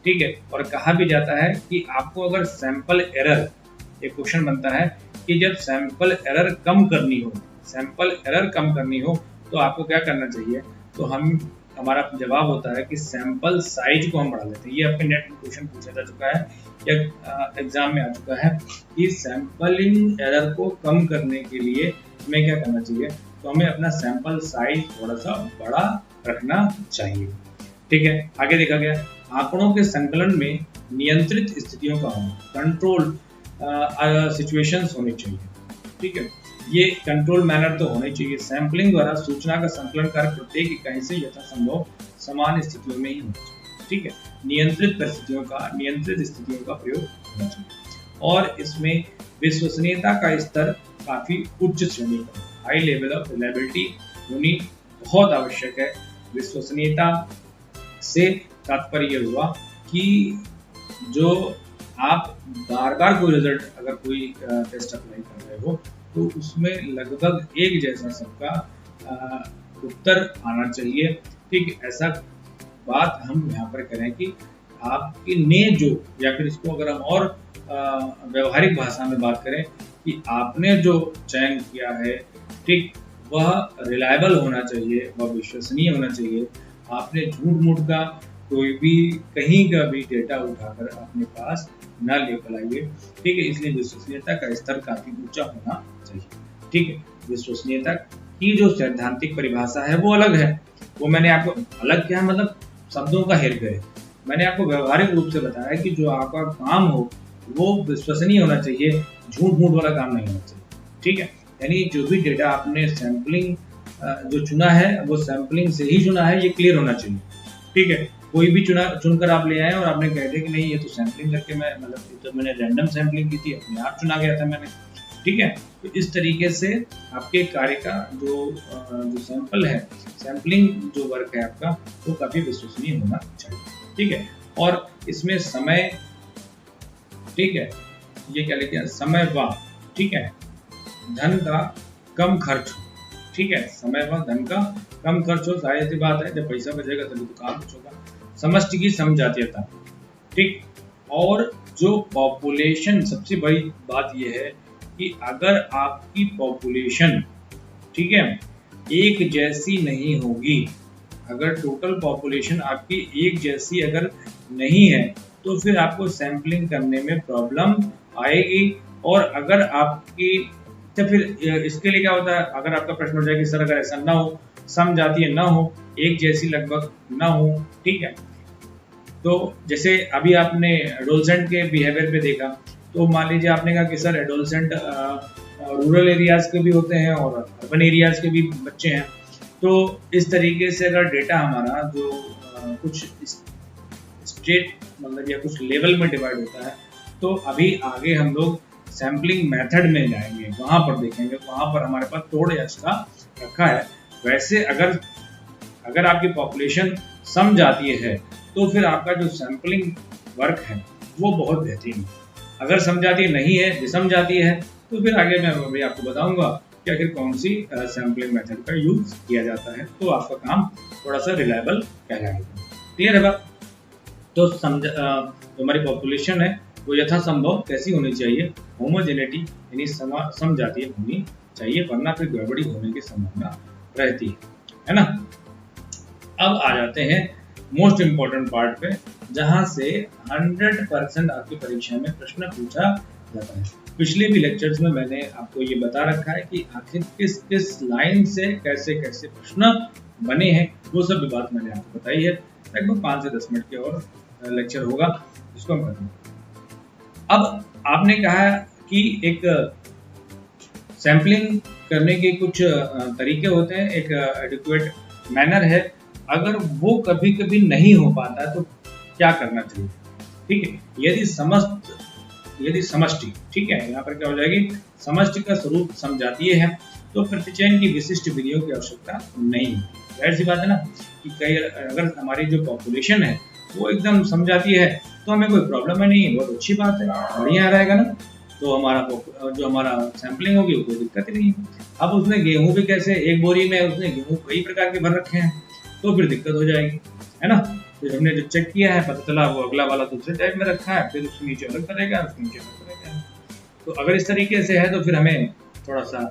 ठीक है। और कहा भी जाता है कि आपको अगर सैंपल एरर, एक क्वेश्चन बनता है कि जब सैंपल एरर कम करनी हो तो आपको क्या करना चाहिए, तो हमारा जवाब होता है कि सैंपल साइज को हम बढ़ा लेते हैं। ये आपके नेट में क्वेश्चन पूछा जा चुका है या एग्जाम में आ चुका है कि सैंपलिंग एरर को कम करने के लिए हमें क्या करना चाहिए, तो हमें अपना सैंपल साइज थोड़ा सा बड़ा रखना चाहिए, ठीक है। आगे देखा गया आंकड़ों के संकलन में नियंत्रित स्थितियों का होना, कंट्रोल सिचुएशंस होनी चाहिए, ठीक है। ये कंट्रोल मैनर तो होनी चाहिए। सैंपलिंग द्वारा सूचना का संकलन कर प्रत्येक इकाई से यथासंभव समान स्थितियों में ही होना चाहिए, ठीक है। नियंत्रित स्थितियों का प्रयोग होना चाहिए। और इसमें विश्वसनीयता का स्तर काफी उच्च श्रेणी का, हाई लेवल ऑफ रिलायबिलिटी होनी बहुत आवश्यक है। विश्वसनीयता से तात्पर्य हुआ कि जो आप बार बार कोई रिजल्ट, अगर कोई टेस्ट अप्लाई कर रहे हो तो उसमें लगभग एक जैसा सबका उत्तर आना चाहिए, ठीक। ऐसा बात हम यहाँ पर करें कि आपकी ने जो, या फिर इसको अगर हम और व्यवहारिक भाषा में बात करें कि आपने जो चयन किया है, ठीक, वह रिलायबल होना चाहिए, वह विश्वसनीय होना चाहिए। आपने झूठ मूठ का कोई भी कहीं का भी डेटा उठाकर अपने पास न लेकर आइए, ठीक है। इसलिए विश्वसनीयता का स्तर काफी ऊंचा होना चाहिए, ठीक है। विश्वसनीयता की जो सैद्धांतिक परिभाषा है वो अलग है, वो मैंने आपको अलग क्या मतलब शब्दों का हेरफेर है। मैंने आपको व्यवहारिक रूप से बताया कि जो आपका काम हो वो विश्वसनीय होना चाहिए, झूठ मूठ वाला काम नहीं होना चाहिए। ठीक है, यानी जो भी डेटा आपने सैंपलिंग जो चुना है वो सैंपलिंग से ही चुना है, ये क्लियर होना चाहिए। ठीक है, कोई भी चुनकर आप ले आए और आपने कह दिया कि नहीं ये तो सैंपलिंग करके मैं मतलब तो मैंने रैंडम सैंपलिंग की थी, अपने आप चुना गया था मैंने। ठीक है, तो इस तरीके से आपके कार्य का जो सैंपल है, सैंपलिंग जो वर्क है आपका, वो काफी विश्वसनीय होना चाहिए। ठीक है, और इसमें समय, ठीक है, ये क्या लिखा है, समय व, ठीक है, धन का कम खर्च हो। ठीक है, समय व धन का कम खर्च हो, जाहिर सी बात है, जब पैसा बचेगा तभी तो काम कुछ होगा। समष्टि की समजातीयता, ठीक, और जो पॉपुलेशन, सबसे बड़ी बात यह है कि अगर आपकी पॉपुलेशन, ठीक है, एक जैसी नहीं होगी, अगर टोटल पॉपुलेशन आपकी एक जैसी अगर नहीं है तो फिर आपको सैंपलिंग करने में प्रॉब्लम आएगी। और अगर आपकी, तो फिर इसके लिए क्या होता है, अगर आपका प्रश्न हो जाए कि सर अगर ऐसा ना हो, समजातीय ना हो, एक जैसी लगभग ना हो, ठीक है, तो जैसे अभी आपने एडोलसेंट के बिहेवियर पे देखा, तो मान लीजिए आपने कहा कि सर एडोलसेंट रूरल एरियाज के भी होते हैं और अर्बन एरियाज के भी बच्चे हैं। तो इस तरीके से अगर डेटा हमारा जो कुछ स्टेट मतलब या कुछ लेवल में डिवाइड होता है, तो अभी आगे हम लोग सैम्पलिंग मेथड में जाएंगे, वहां पर देखेंगे, वहां पर हमारे पास थोड़ा एक्स्ट्रा रखा है। वैसे अगर आपकी पॉपुलेशन समजातीय है तो फिर आपका जो सैंपलिंग वर्क है वो बहुत बेहतरीन है। अगर समजातीय नहीं है, विषम जातीय है, तो फिर आगे मैं अभी आपको बताऊंगा कि आखिर कौन सी सैंपलिंग मेथड का यूज किया जाता है, तो आपका काम थोड़ा सा रिलायबल कहलाएगा। क्लियर है बात? तो जो हमारी पॉपुलेशन है वो यथासंभव कैसी होनी चाहिए, होमोजेनिटी यानी समजातीय होनी चाहिए, वरना फिर गड़बड़ी होने की संभावना रहती है ना। अब आ जाते हैं मोस्ट इम्पोर्टेंट पार्ट पे, जहां से 100% आपकी परीक्षा में प्रश्न पूछा जाता है। पिछले भी लेक्चर्स में मैंने आपको ये बता रखा है कि आखिर किस किस लाइन से कैसे कैसे प्रश्न बने हैं, वो सब भी बात मैंने आपको बताई है। लगभग 5 से 10 मिनट के और लेक्चर होगा, जिसको हम करेंगे। अब आपने कहा कि एक सैम्पलिंग करने के कुछ तरीके होते हैं, एक एडिक्वेट मैनर है, अगर वो कभी कभी नहीं हो पाता तो क्या करना चाहिए। ठीक है, यदि समष्टि, ठीक है, यहाँ पर क्या हो जाएगी, समष्टि का स्वरूप समजातीय है तो प्रतिचयन की विशिष्ट विधियों की आवश्यकता नहीं है। जाहिर सी बात है ना कि कई अगर हमारी जो पॉपुलेशन है वो एकदम समजातीय है तो हमें कोई प्रॉब्लम है नहीं, बहुत अच्छी बात है, बढ़िया रहेगा ना, तो हमारा सैंपलिंग होगी कोई दिक्कत ही नहीं। अब उसने गेहूं भी कैसे, एक बोरी में उसने गेहूं कई प्रकार के भर रखे हैं, तो फिर दिक्कत हो जाएगी, है ना। फिर हमने जो चेक किया है पता चला वो अगला वाला दूसरे टाइप में रखा है, फिर उसके नीचे अलग करेगा, उसके नीचे अलग करेगा। तो अगर इस तरीके से है तो फिर हमें थोड़ा सा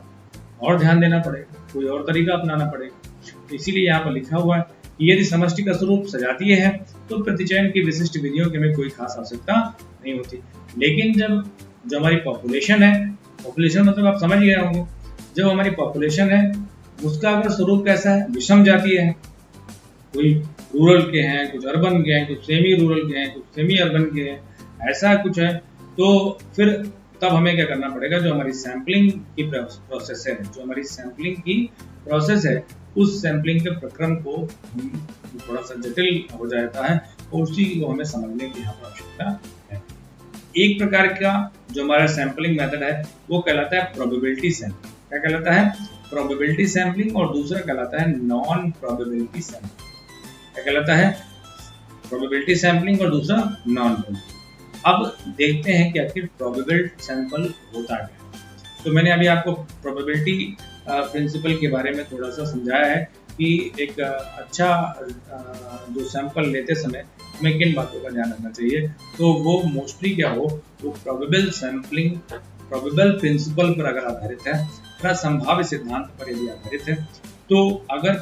और ध्यान देना पड़ेगा, कोई और तरीका अपनाना पड़ेगा। तो इसीलिए यहाँ पर लिखा हुआ है कि यदि समष्टि का स्वरूप सजातीय है तो प्रतिचयन की विशिष्ट विधियों की हमें कोई खास आवश्यकता नहीं होती। लेकिन जो हमारी पॉपुलेशन है, पॉपुलेशन मतलब आप समझ गए होंगे, जब हमारी पॉपुलेशन है उसका अगर स्वरूप कैसा है, विषम जातीय है, कोई रूरल के हैं, कुछ अर्बन के हैं, कुछ सेमी रूरल के हैं, कुछ सेमी अर्बन के हैं, ऐसा कुछ है, तो फिर तब हमें क्या करना पड़ेगा, जो हमारी सैंपलिंग की प्रोसेस है, जो हमारी सैंपलिंग की प्रोसेस है, उस सैंपलिंग के प्रक्रम को थोड़ा सा जटिल हो जाता है और उसी को हमें समझने की यहाँ पर आवश्यकता है। एक प्रकार का जो हमारा सैंपलिंग मेथड है वो कहलाता है प्रोबेबिलिटी सैंपलिंग। क्या कहलाता है? Probability sampling. और दूसरा कहलाता है नॉन प्रोबेबिलिटी सैंपलिंग। क्या कहलाता है? प्रोबेबिलिटी सैंपलिंग और दूसरा नॉन प्रोबेबिलिटी। अब देखते हैं कि आखिर प्रोबेबल सैंपल होता क्या। तो मैंने अभी आपको प्रोबेबिलिटी प्रिंसिपल के बारे में थोड़ा सा समझाया है कि एक अच्छा जो सैंपल लेते समय हमें किन बातों का ध्यान रखना चाहिए। तो वो मोस्टली क्या हो, वो प्रोबेबल सैंपलिंग, प्रोबेबल प्रिंसिपल पर अगर आधारित है, प्रसंभाव्य सिद्धांत पर यदि आधारित है, तो अगर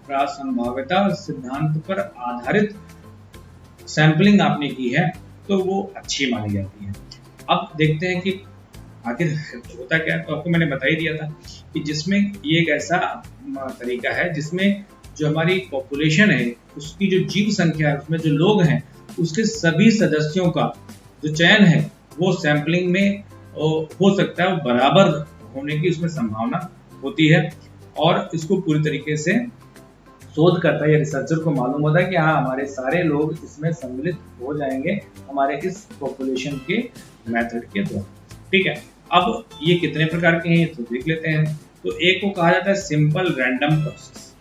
प्रसंभाव्यता सिद्धांत पर आधारित सैंपलिंग आपने की है तो वो अच्छी मानी जाती है। अब देखते हैं कि आखिर होता क्या है। तो आपको मैंने बता ही दिया था कि जिसमें ये एक ऐसा तरीका है जिसमें जो हमारी पॉपुलेशन है उसकी जो जीव संख्या है, उसमें जो लोग हैं उसके सभी सदस्यों का जो चयन है वो सैंपलिंग में हो सकता है, बराबर होने की उसमें संभावना होती है। और इसको पूरी तरीके से शोधकर्ता या रिसर्चर को मालूम होता है कि हाँ, हमारे सारे लोग इसमें सम्मिलित हो जाएंगे हमारे इस पॉपुलेशन के मेथड के द्वारा। ठीक है, अब ये कितने प्रकार के हैं तो देख लेते हैं। तो एक को कहा जाता है सिंपल रैंडम प्रोसेस।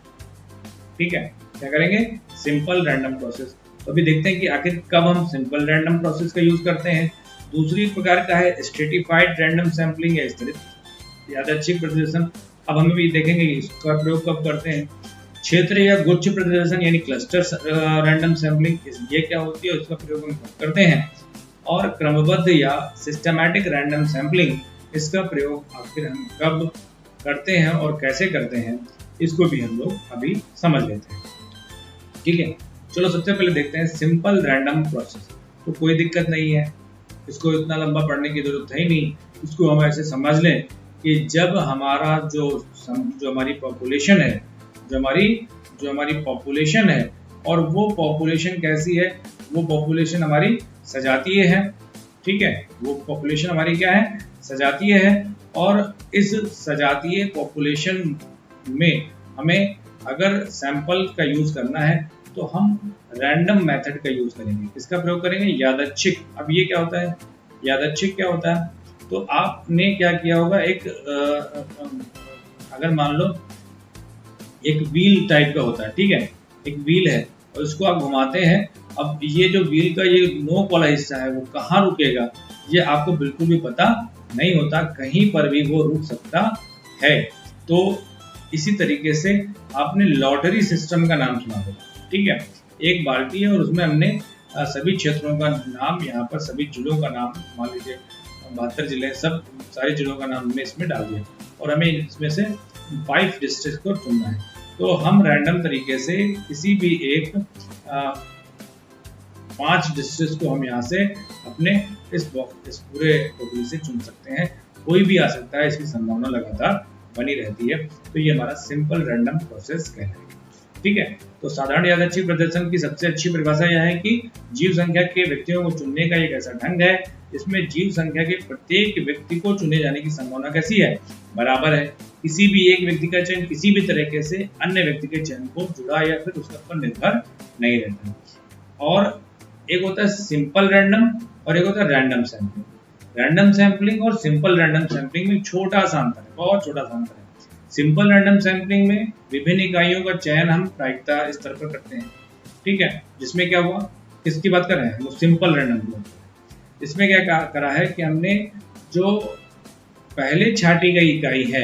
ठीक है, क्या करेंगे? Simple random process. तो अभी देखते हैं कि आखिर कब हम सिंपल रैंडम प्रोसेस का यूज करते हैं। दूसरी प्रकार का है स्ट्रेटिफाइड रैंडम सैंपलिंग या स्तरित यादृच्छिक प्रतिदर्शन। अब हम भी देखेंगे कि इसका प्रयोग कब करते हैं। क्षेत्र या गुच्छ प्रतिदर्शन यानी क्लस्टर रैंडम सैंपलिंग, ये क्या होती है, उसका प्रयोग हम कब करते हैं। और क्रमबद्ध या सिस्टमैटिक रैंडम सैंपलिंग, इसका प्रयोग आखिर हम कब करते हैं और कैसे करते हैं, इसको भी हम लोग अभी समझ लेते हैं। ठीक है, चलो सबसे पहले देखते हैं सिंपल रैंडम प्रोसेस। तो कोई दिक्कत नहीं है, इसको इतना लंबा पढ़ने की जरूरत है ही नहीं। इसको हम ऐसे समझ लें कि जब हमारा जो हमारी पॉपुलेशन है, जो हमारी पॉपुलेशन है, और वो पॉपुलेशन कैसी है, वो पॉपुलेशन हमारी सजातीय है। ठीक है, वो पॉपुलेशन हमारी क्या है, सजातीय है। और इस सजातीय पॉपुलेशन में हमें अगर सैंपल का यूज करना है तो हम रैंडम मेथड का यूज करेंगे। इसका प्रयोग करेंगे यादृच्छिक। अब ये क्या होता है, यादृच्छिक क्या होता है? तो आपने क्या किया होगा, एक अगर मान लो एक व्हील टाइप का होता है। ठीक है, एक व्हील है और इसको आप घुमाते हैं। अब ये जो व्हील का ये नोक वाला हिस्सा है वो कहाँ रुकेगा, ये आपको बिल्कुल भी पता नहीं होता, कहीं पर भी वो रुक सकता है। तो इसी तरीके से आपने लॉटरी सिस्टम का नाम सुना होगा। ठीक है, एक बाल्टी है और उसमें हमने सभी क्षेत्रों का नाम, यहाँ पर सभी जिलों का नाम, मान लीजिए 72 जिले, सब सारे जिलों का नाम हमने इसमें डाल दिया और हमें इसमें से 5 डिस्ट्रिक्ट को चुनना है। तो हम रैंडम तरीके से किसी भी एक 5 डिस्ट्रिक्ट को हम यहाँ से अपने इस पूरे टोकरी से चुन सकते हैं। कोई भी आ सकता है, इसकी संभावना लगातार बनी रहती है। तो ये हमारा सिंपल रैंडम प्रोसेस कहलाएगा। ठीक है, तो साधारण यादृच्छिक प्रदर्शन की सबसे अच्छी परिभाषा यह है कि जीव संख्या के व्यक्तियों को चुनने का एक ऐसा ढंग है इसमें जीव संख्या के प्रत्येक व्यक्ति को चुने जाने की संभावना कैसी है, बराबर है। किसी भी एक व्यक्ति का चयन किसी भी तरीके से अन्य व्यक्ति के चयन को जुड़ा या फिर उसके ऊपर निर्भर नहीं रहता। और एक होता है सिंपल रैंडम और एक होता है रैंडम सैंपलिंग। रैंडम सैंपलिंग और सिंपल रैंडम सैंपलिंग में छोटा सा अंतर है, बहुत छोटा सा अंतर है। सिंपल रैंडम सैंपलिंग में विभिन्न इकाइयों का चयन हम प्रायिकता स्तर पर करते हैं। ठीक है, जिसमें क्या हुआ, किसकी बात कर रहे हैं, वो सिंपल रैंडम। इसमें क्या करा है कि हमने जो पहले छाटी गई इकाई है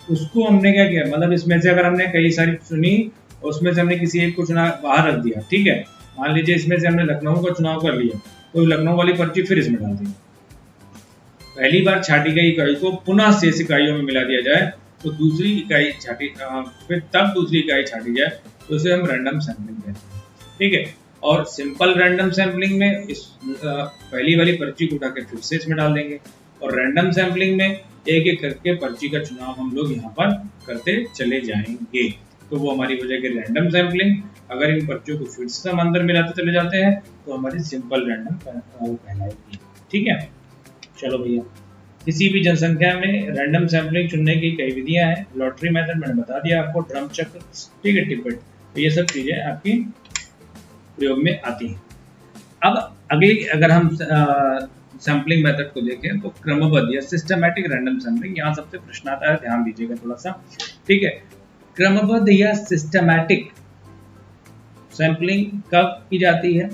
उसको हमने क्या किया, मतलब इसमें से अगर हमने कई सारी चुनी और उसमें से हमने किसी एक को चुना बाहर रख दिया। ठीक है, मान लीजिए इसमें से हमने लखनऊ का चुनाव कर लिया तो लखनऊ वाली पर्ची फिर इसमें डाल दी। पहली बार छाटी गई इकाई को पुनः शेष इकाइयों में मिला दिया जाए तो दूसरी इकाई छाटी, फिर तब दूसरी इकाई छाटी जाए तो उसे हम रैंडम सैंपलिंग कहते हैं। ठीक है, और सिंपल रैंडम सैंपलिंग में इस पहली वाली पर्ची को उठा के फिर से इसमें डाल देंगे और रैंडम सैंपलिंग में एक एक करके पर्ची का चुनाव हम लोग यहाँ पर करते चले जाएंगे। तो वो हमारी हो जाएगी रैंडम सैंपलिंग। अगर इन पर्चियों को फिर से हम अंदर मिलाते चले जाते हैं तो हमारी सिंपल रैंडम कहलाएगी। ठीक है, चलो भैया, किसी भी जनसंख्या में रैंडम सैंपलिंग चुनने की कई विधियां हैं। लॉटरी मेथड मैंने बता दिया आपको, ड्रम चक्र, ठीक है, टिपट, तो ये सब चीजें आपकी प्रयोग में आती हैं। अब अगली अगर हम सैंपलिंग मेथड को देखें तो क्रमबद्ध या सिस्टमैटिक रैंडम सैंपलिंग, यहाँ सबसे प्रश्न आता है, ध्यान दीजिएगा थोड़ा सा। ठीक है, क्रमबद्ध या सिस्टमैटिक सैंपलिंग कब की जाती है,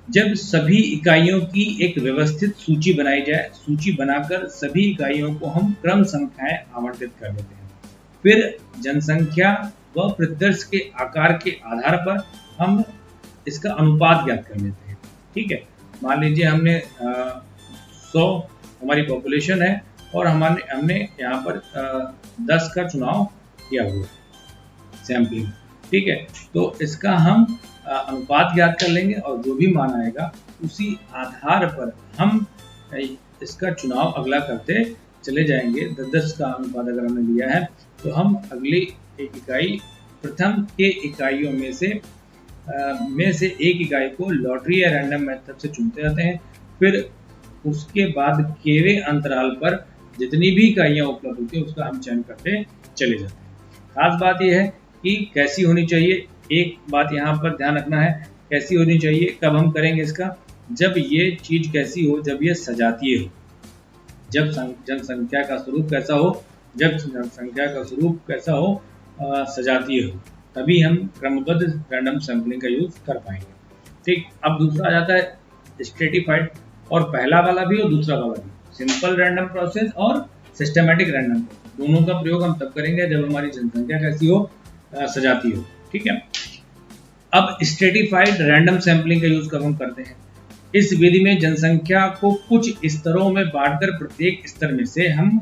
जब सभी इकाइयों की एक व्यवस्थित सूची बनाई जाए। सूची बनाकर सभी इकाइयों को हम क्रम संख्याएं आवंटित कर देते हैं। फिर जनसंख्या व प्रतिदर्श के आकार के आधार पर हम इसका अनुपात ज्ञात कर लेते हैं। ठीक है, मान लीजिए हमने 100 हमारी पॉपुलेशन है और हमने यहाँ पर 10 का चुनाव किया हुआ सैंपलिंग। ठीक है, तो इसका हम अनुपात ज्ञात कर लेंगे और जो भी मान आएगा उसी आधार पर हम इसका चुनाव अगला करते चले जाएंगे। 10 का अनुपात अगर हमने लिया है तो हम अगली एक इकाई प्रथम के इकाइयों में से में से एक इकाई को लॉटरी या रैंडम मेथड से चुनते जाते हैं। फिर उसके बाद केवे अंतराल पर जितनी भी इकाइयाँ उपलब्ध होती हैं उसका हम चयन करते चले जाते हैं। खास बात यह है कि कैसी होनी चाहिए, एक बात यहाँ पर ध्यान रखना है, कैसी होनी चाहिए, कब हम करेंगे इसका, जब ये चीज़ कैसी हो, जब ये सजातीय हो, जब जनसंख्या का स्वरूप कैसा हो, जब जनसंख्या का स्वरूप कैसा हो, सजातीय हो, तभी हम क्रमबद्ध रैंडम सैंपलिंग का यूज कर पाएंगे। ठीक, अब दूसरा आ जाता है स्ट्रेटिफाइड, और पहला वाला भी और दूसरा वाला भी, सिंपल रैंडम प्रोसेस और सिस्टमैटिक रैंडम प्रोसेस, दोनों का प्रयोग हम तब करेंगे जब हमारी जनसंख्या कैसी हो, सजाती हो। ठीक है, अब स्ट्रेटिफाइड रैंडम सैंपलिंग का यूज कब हम करते हैं, इस विधि में जनसंख्या को कुछ स्तरों में बांटकर प्रत्येक स्तर में से हम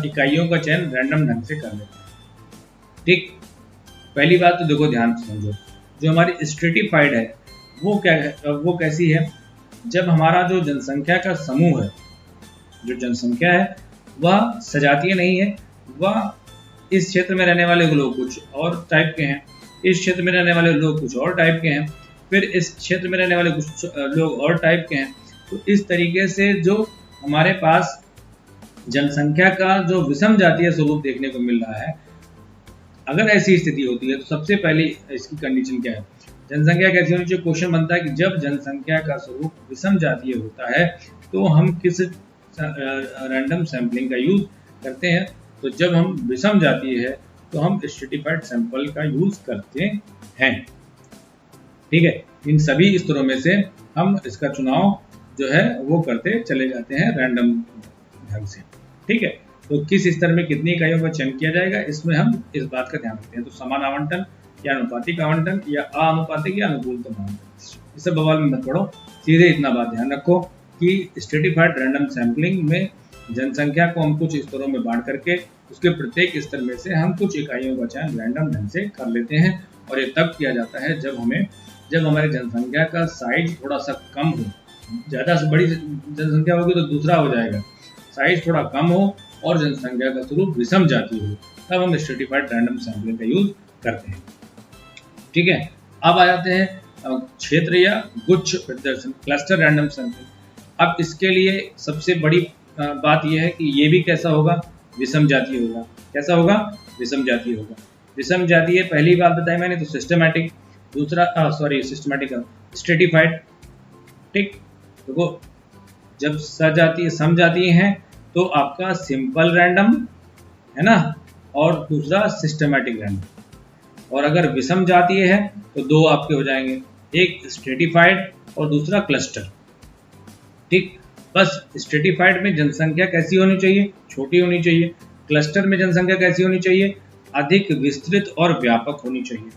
इकाइयों का चयन रैंडम ढंग से कर लेते हैं। ठीक, पहली बात तो देखो ध्यान से समझो, जो हमारी स्ट्रेटिफाइड है वो क्या है, वो कैसी है, जब हमारा जो जनसंख्या का समूह है, जो जनसंख्या है वह सजातीय नहीं है, वह इस क्षेत्र में रहने वाले लोग कुछ और टाइप के हैं, इस क्षेत्र में रहने वाले लोग कुछ और टाइप के हैं, फिर इस क्षेत्र में रहने वाले कुछ लोग और टाइप के हैं। तो इस तरीके से जो हमारे पास जनसंख्या का जो विषम जातीय स्वरूप देखने को मिल रहा है, अगर ऐसी स्थिति होती है तो सबसे पहले इसकी कंडीशन क्या है, जनसंख्या कैसी होनी चाहिए। क्वेश्चन बनता है कि जब जनसंख्या का स्वरूप विषम जातीय होता है तो हम किस रैंडम सैंपलिंग का यूज करते हैं, तो जब हम विषम जातीय है तो हम स्ट्रेटिफाइड सैंपल का यूज करते हैं। ठीक है, इन सभी स्तरों में से हम इसका चुनाव जो है वो करते चले जाते हैं रैंडम ढंग से। ठीक है, तो किस स्तर में कितनी इकाइयों का चयन किया जाएगा, इसमें हम इस बात का ध्यान रखते हैं। तो समान आवंटन या अनुपातिक आवंटन या अनुपातिक या अनुकूलतम आवंटन, इस सब बवाल में मत पड़ो, सीधे इतना बात ध्यान रखो कि स्ट्रेटिफाइड रैंडम सैंपलिंग में जनसंख्या को हम कुछ स्तरों में बांट करके उसके प्रत्येक स्तर में से हम कुछ इकाइयों का चयन रैंडम ढंग से कर लेते हैं। और ये तब किया जाता है जब हमारी जनसंख्या का साइज थोड़ा सा कम हो, ज़्यादा से बड़ी जनसंख्या होगी तो दूसरा हो जाएगा, साइज थोड़ा कम हो और जनसंख्या का स्वरूप विषम जातीय हो, तब हम स्ट्रेटिफाइड रैंडम सैंपलिंग का यूज करते हैं। ठीक है, अब आ जाते हैं क्षेत्र या गुच्छ प्रदर्शन, क्लस्टर रैंडम सैंपलिंग। अब इसके लिए सबसे बड़ी बात यह है कि ये भी कैसा होगा, विषम जातीय होगा। कैसा होगा, विषम जातीय होगा। विषम जातीय पहली बात बताई मैंने, तो सिस्टमैटिक, दूसरा सिस्टमैटिक स्ट्रेटिफाइड। ठीक, देखो जब सजातीय समजातीय हैं तो आपका सिंपल रैंडम है ना, और दूसरा सिस्टमैटिक रैंडम। और अगर विषम जातीय है तो दो आपके हो जाएंगे, एक स्ट्रेटिफाइड और दूसरा क्लस्टर। ठीक, बस स्ट्रेटिफाइड में जनसंख्या कैसी होनी चाहिए, छोटी होनी चाहिए। क्लस्टर में जनसंख्या कैसी होनी चाहिए, अधिक विस्तृत और व्यापक होनी चाहिए।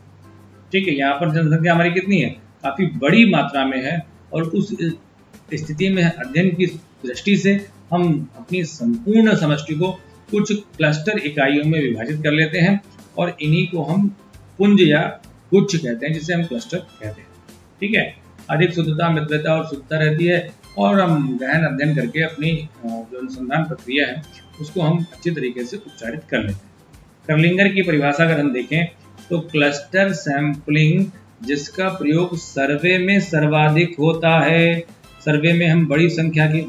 ठीक है, यहाँ पर जनसंख्या हमारी कितनी है, काफी बड़ी मात्रा में है, और उस स्थिति में अध्ययन की दृष्टि से हम अपनी संपूर्ण समष्टि को कुछ क्लस्टर इकाइयों में विभाजित कर लेते हैं, और इन्हीं को हम पुंज या गुच्छ कहते हैं, जिसे हम क्लस्टर कहते हैं। ठीक है, अधिक शुद्धता, मित्रता और शुद्धता रहती है, और हम गहन अध्ययन करके अपनी जो अनुसंधान प्रक्रिया है उसको हम अच्छी तरीके से उपचारित कर लेते हैं। कर्लिंगर की परिभाषा अगर हम देखें तो क्लस्टर सैंपलिंग जिसका प्रयोग सर्वे में सर्वाधिक होता है। सर्वे में हम बड़ी संख्या की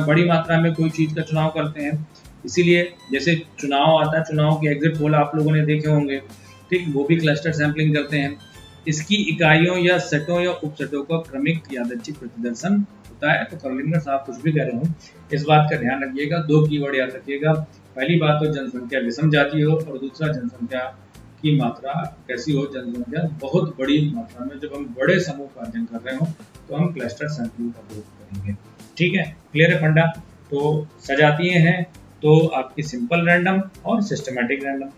बड़ी मात्रा में कोई चीज़ का चुनाव करते हैं, इसीलिए जैसे चुनाव आता है, चुनाव के एग्जिट पोल आप लोगों ने देखे होंगे। ठीक, वो भी क्लस्टर सैंपलिंग करते हैं। इसकी इकाइयों या सेटों या उपसेटों का क्रमिक यादृच्छिक प्रतिदर्शन होता है। तो कर्लिंगर साहब कुछ भी कह रहे हो, इस बात का ध्यान रखिएगा, दो कीवर्ड याद रखिएगा। पहली बात तो जनसंख्या विषम जातीय हो, और दूसरा जनसंख्या की मात्रा कैसी हो, जनसंख्या बहुत बड़ी मात्रा में, जब हम बड़े समूह का अध्ययन कर रहे हो तो हम क्लस्टर सैंपलिंग का प्रयोग करेंगे। ठीक है, क्लियर है फंडा। तो सजातीय हैं तो आपकी सिंपल रैंडम और सिस्टमैटिक रैंडम,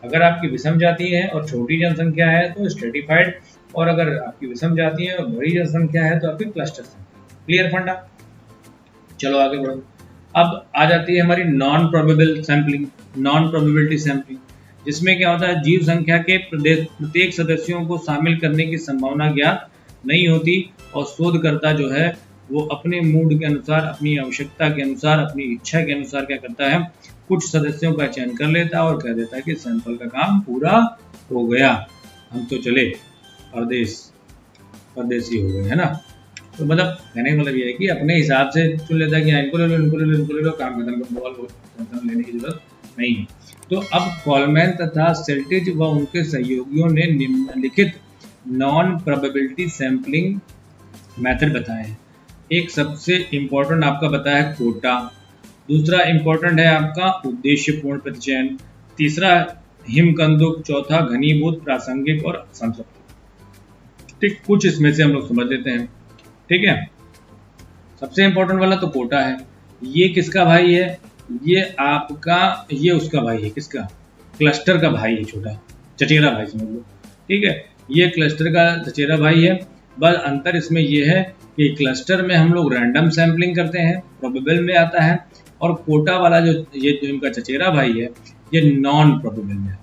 अगर आपकी विषम जातीय है और छोटी जनसंख्या है तो स्ट्रेटिफाइड, और अगर आपकी विषम जातीय है और बड़ी जनसंख्या है तो आपकी क्लस्टर सैंपलिंग। क्लियर फंडा, चलो आगे बढ़ो। अब आ जाती है हमारी non probable sampling, non probability sampling, जिसमें क्या होता है, जीव संख्या के प्रत्येक सदस्यों को शामिल करने की संभावना ज्ञात नहीं होती, और शोधकर्ता जो है वो अपने मूड के अनुसार, अपनी आवश्यकता के अनुसार, अपनी इच्छा के अनुसार क्या करता है, कुछ सदस्यों का चयन कर लेता है और कह देता है कि सैंपल का काम पूरा हो गया, हम तो चले परदेश। परदेसी हो गए, है ना। तो मतलब कहने का मतलब ये है कि अपने हिसाब से चुन लेता है कि इनको ले लो, इनको ले लो, इनको ले लो, काम खत्म, बॉल टेंशन लेने की जरूरत नहीं है। तो अब कॉलमैन तथा सेल्टिज व उनके सहयोगियों ने निम्नलिखित नॉन प्रोबेबिलिटी सैंपलिंग मेथड बताए हैं। एक सबसे इम्पोर्टेंट आपका बताया है कोटा, दूसरा इम्पोर्टेंट है आपका उद्देश्यपूर्ण प्रतिचयन, तीसरा हिमकंदुक, चौथा घनीभूत प्रासंगिक और संतृप्ति। ठीक, कुछ इसमें से हम लोग समझ लेते हैं। ठीक है, सबसे इम्पोर्टेंट वाला तो कोटा है। ये किसका भाई है? ये आपका, ये उसका भाई है। किसका? क्लस्टर का भाई है, छोटा चचेरा भाई समझ लो। ठीक है, ये क्लस्टर का चचेरा भाई है। बस अंतर इसमें ये है कि क्लस्टर में हम लोग रैंडम सैम्पलिंग करते हैं, प्रोबेबल में आता है, और कोटा वाला जो इनका चचेरा भाई है ये नॉन प्रोबेबल में आता है।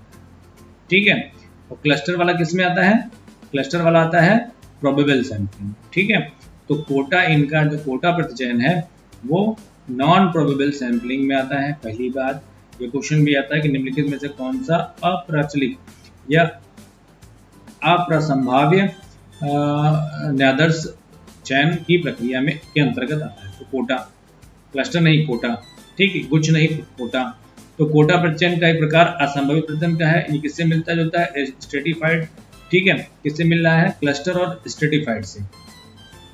ठीक है, और क्लस्टर वाला किस में आता है? क्लस्टर वाला आता है प्रोबेबल सैम्पलिंग। ठीक है, तो कोटा, इनका जो कोटा प्रतिचयन है वो नॉन प्रोबेबल सैम्पलिंग में आता है। पहली बात, ये क्वेश्चन भी आता है कि निम्नलिखित में से कौन सा अप्रचलित या अप्रसंभाव्य न्यादर्श चयन की प्रक्रिया में के अंतर्गत आता है। तो कोटा, क्लस्टर नहीं कोटा, ठीक है, गुच्छ नहीं कोटा। तो कोटा प्रतिचयन का एक प्रकार असंभावित प्रतिचयन का है। ये किससे मिलता जुलता है? स्ट्रेटिफाइड। ठीक है, किससे मिल रहा है? क्लस्टर और स्ट्रेटिफाइड से।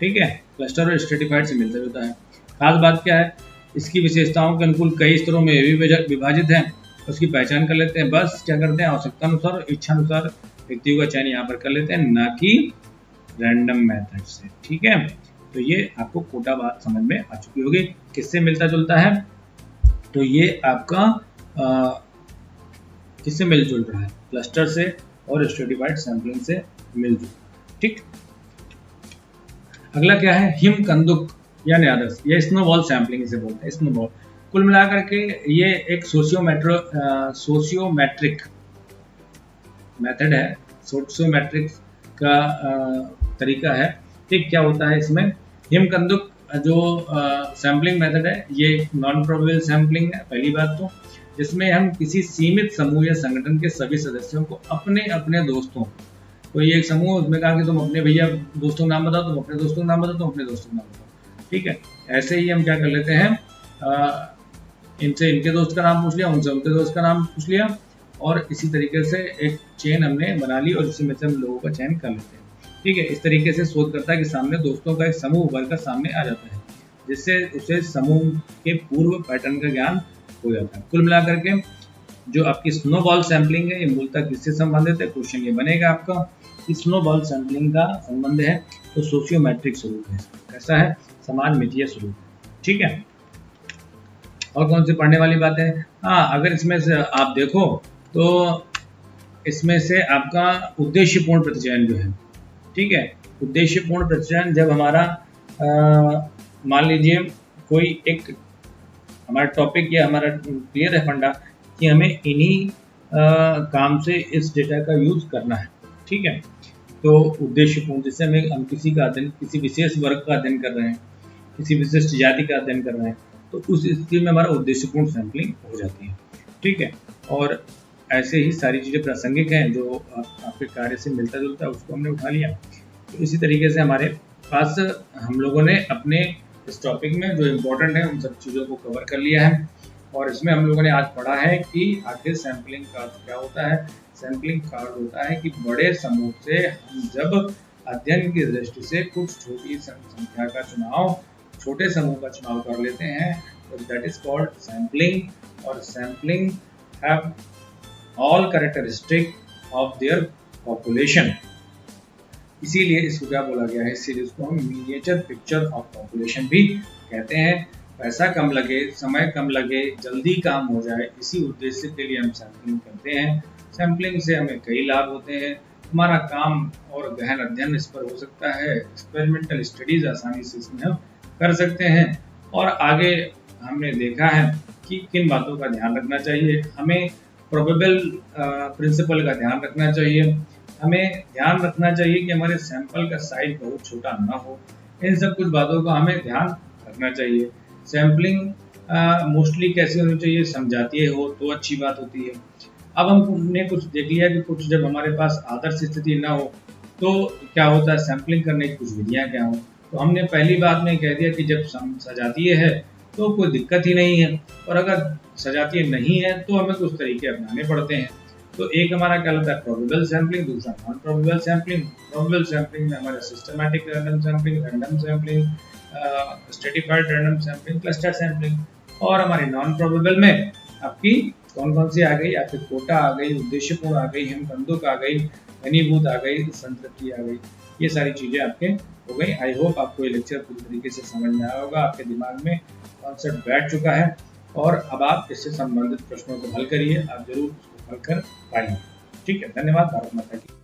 ठीक है, क्लस्टर और स्ट्रेटिफाइड से मिलता जुलता है। खास बात क्या है? इसकी विशेषताओं के अनुकूल कई स्तरों में भी विभाजित है, उसकी पहचान कर लेते हैं। बस क्या करते हैं? आवश्यकता अनुसार और इच्छा अनुसार व्यक्तियों का चयन यहाँ पर कर लेते हैं, ना कि रैंडम मेथड से। ठीक है, तो ये आपको कोटा बात समझ में आ चुकी होगी। किससे मिलता जुलता है? तो ये आपका किससे मिल जुल रहा है? क्लस्टर से और स्ट्रेटिफाइड सैंपलिंग से मिलजुल। ठीक, अगला क्या है? हिमकंदुक या न्यादर्श या स्नोबॉल सैंपलिंग इसे बोलते हैं। स्नोबॉल कुल मिलाकर के ये एक सोशियोमेट्रिक मेथड है, सोशियोमेट्रिक का तरीका है। ठीक, क्या होता है इसमें? हिमकंदुक जो सैंपलिंग मेथड है ये नॉन प्रोबेबल सैंपलिंग है। पहली बात तो जिसमें हम किसी सीमित समूह या संगठन के सभी सदस्यों को अपने अपने दोस्तों, तो ये एक समूह, उसमें कहा कि तुम अपने भैया दोस्तों का नाम बताओ, तुम अपने दोस्तों का नाम बताओ, तुम अपने दोस्तों का नाम बताओ। ठीक है, ऐसे ही हम क्या कर लेते हैं, इनसे इनके दोस्त का नाम पूछ लिया, उनसे उनके दोस्त का नाम पूछ लिया, और इसी तरीके से एक चेन हमने बना ली और इसी में से हम लोगों का चयन कर लेते हैं। ठीक है, इस तरीके से शोधकर्ता के सामने दोस्तों का एक समूह उभर कर सामने आ जाता है, जिससे उसे समूह के पूर्व पैटर्न का ज्ञान हो जाता है। कुल मिलाकर के जो आपकी स्नोबॉल सैंपलिंग है ये मूलतः किससे संबंधित है? क्वेश्चन ये बनेगा आपका कि स्नोबॉल सैंपलिंग का संबंध है तो सोशियोमेट्रिक स्वरूप है। कैसा है? समाज मितीय स्वरूप। ठीक है, और कौन सी पढ़ने वाली बात है? हाँ, अगर इसमें से आप देखो तो इसमें से आपका उद्देश्यपूर्ण प्रतिचयन जो है, ठीक है, उद्देश्यपूर्ण प्रतिचयन जब हमारा मान लीजिए कोई एक हमारा टॉपिक या हमारा क्लियर है फंडा कि हमें इन्हीं काम से इस डेटा का यूज करना है। ठीक है, तो उद्देश्यपूर्ण, जैसे हम किसी का अध्ययन, किसी विशेष वर्ग का अध्ययन कर रहे हैं, किसी विशिष्ट जाति का अध्ययन कर रहे हैं, तो उस स्थिति में हमारा उद्देश्यपूर्ण सैंपलिंग हो जाती है। ठीक है, और ऐसे ही सारी चीज़ें प्रासंगिक हैं जो आपके कार्य से मिलता जुलता है, उसको हमने उठा लिया। तो इसी तरीके से हमारे पास हम लोगों ने अपने इस टॉपिक में जो इम्पोर्टेंट है उन सब चीज़ों को कवर कर लिया है। और इसमें हम लोगों ने आज पढ़ा है कि आखिर सैंपलिंग का क्या होता है। सैंपलिंग का होता है कि बड़े समूह से हम जब अध्ययन की दृष्टि से कुछ छोटी संख्या का चुनाव, छोटे समूह का चुनाव कर लेते हैं, तो दैट इज कॉल्ड सैंपलिंग। और sampling have all characteristic of their population, इसीलिए इसको क्या बोला गया है, इस सीरीज को हम मिनिएचर पिक्चर ऑफ पॉपुलेशन भी कहते हैं। पैसा कम लगे, समय कम लगे, जल्दी काम हो जाए, इसी उद्देश्य के लिए हम सैंपलिंग करते हैं। सैंपलिंग से हमें कई लाभ होते हैं। हमारा काम और गहन अध्ययन इस पर हो सकता है, एक्सपेरिमेंटल स्टडीज आसानी से इसमें हम कर सकते हैं। और आगे हमने देखा है कि किन बातों का ध्यान रखना चाहिए। हमें प्रोबेबल प्रिंसिपल का ध्यान रखना चाहिए। हमें ध्यान रखना चाहिए कि हमारे सैंपल का साइज बहुत छोटा ना हो। इन सब कुछ बातों का हमें ध्यान रखना चाहिए। सैंपलिंग मोस्टली कैसे होनी चाहिए, समझाती हो तो अच्छी बात होती है। अब हमने कुछ देख लिया कि कुछ जब हमारे पास आदर्श स्थिति ना हो तो क्या होता है, सैम्पलिंग करने की कुछ विधियाँ क्या हो। तो हमने पहली बात में कह दिया कि जब सजातीय है तो कोई दिक्कत ही नहीं है, और अगर सजातीय नहीं है तो हमें कुछ तरीके अपनाने पड़ते हैं। तो एक हमारा क्या होता है प्रोबेबल सैम्पलिंग, दूसरा non probable sampling. Probable sampling में हमारा systematic random sampling, stratified random sampling, cluster sampling. और हमारी नॉन प्रोबेबल में आपकी कौन कौन सी आ गई, आपकी कोटा आ गई, उद्देश्यपूर्ण आ गई, हिमबंधुक आ गई, घनीभूत आ गई, संतृप्ति आ गई। ये सारी चीजें आपके हो गई। आई होप आपको ये लेक्चर पूरी तरीके से समझ में आया होगा, आपके दिमाग में कॉन्सेप्ट बैठ चुका है, और अब आप इससे संबंधित प्रश्नों को हल करिए, आप जरूर उसको हल कर पाएंगे। ठीक है, धन्यवाद। भारत माता की।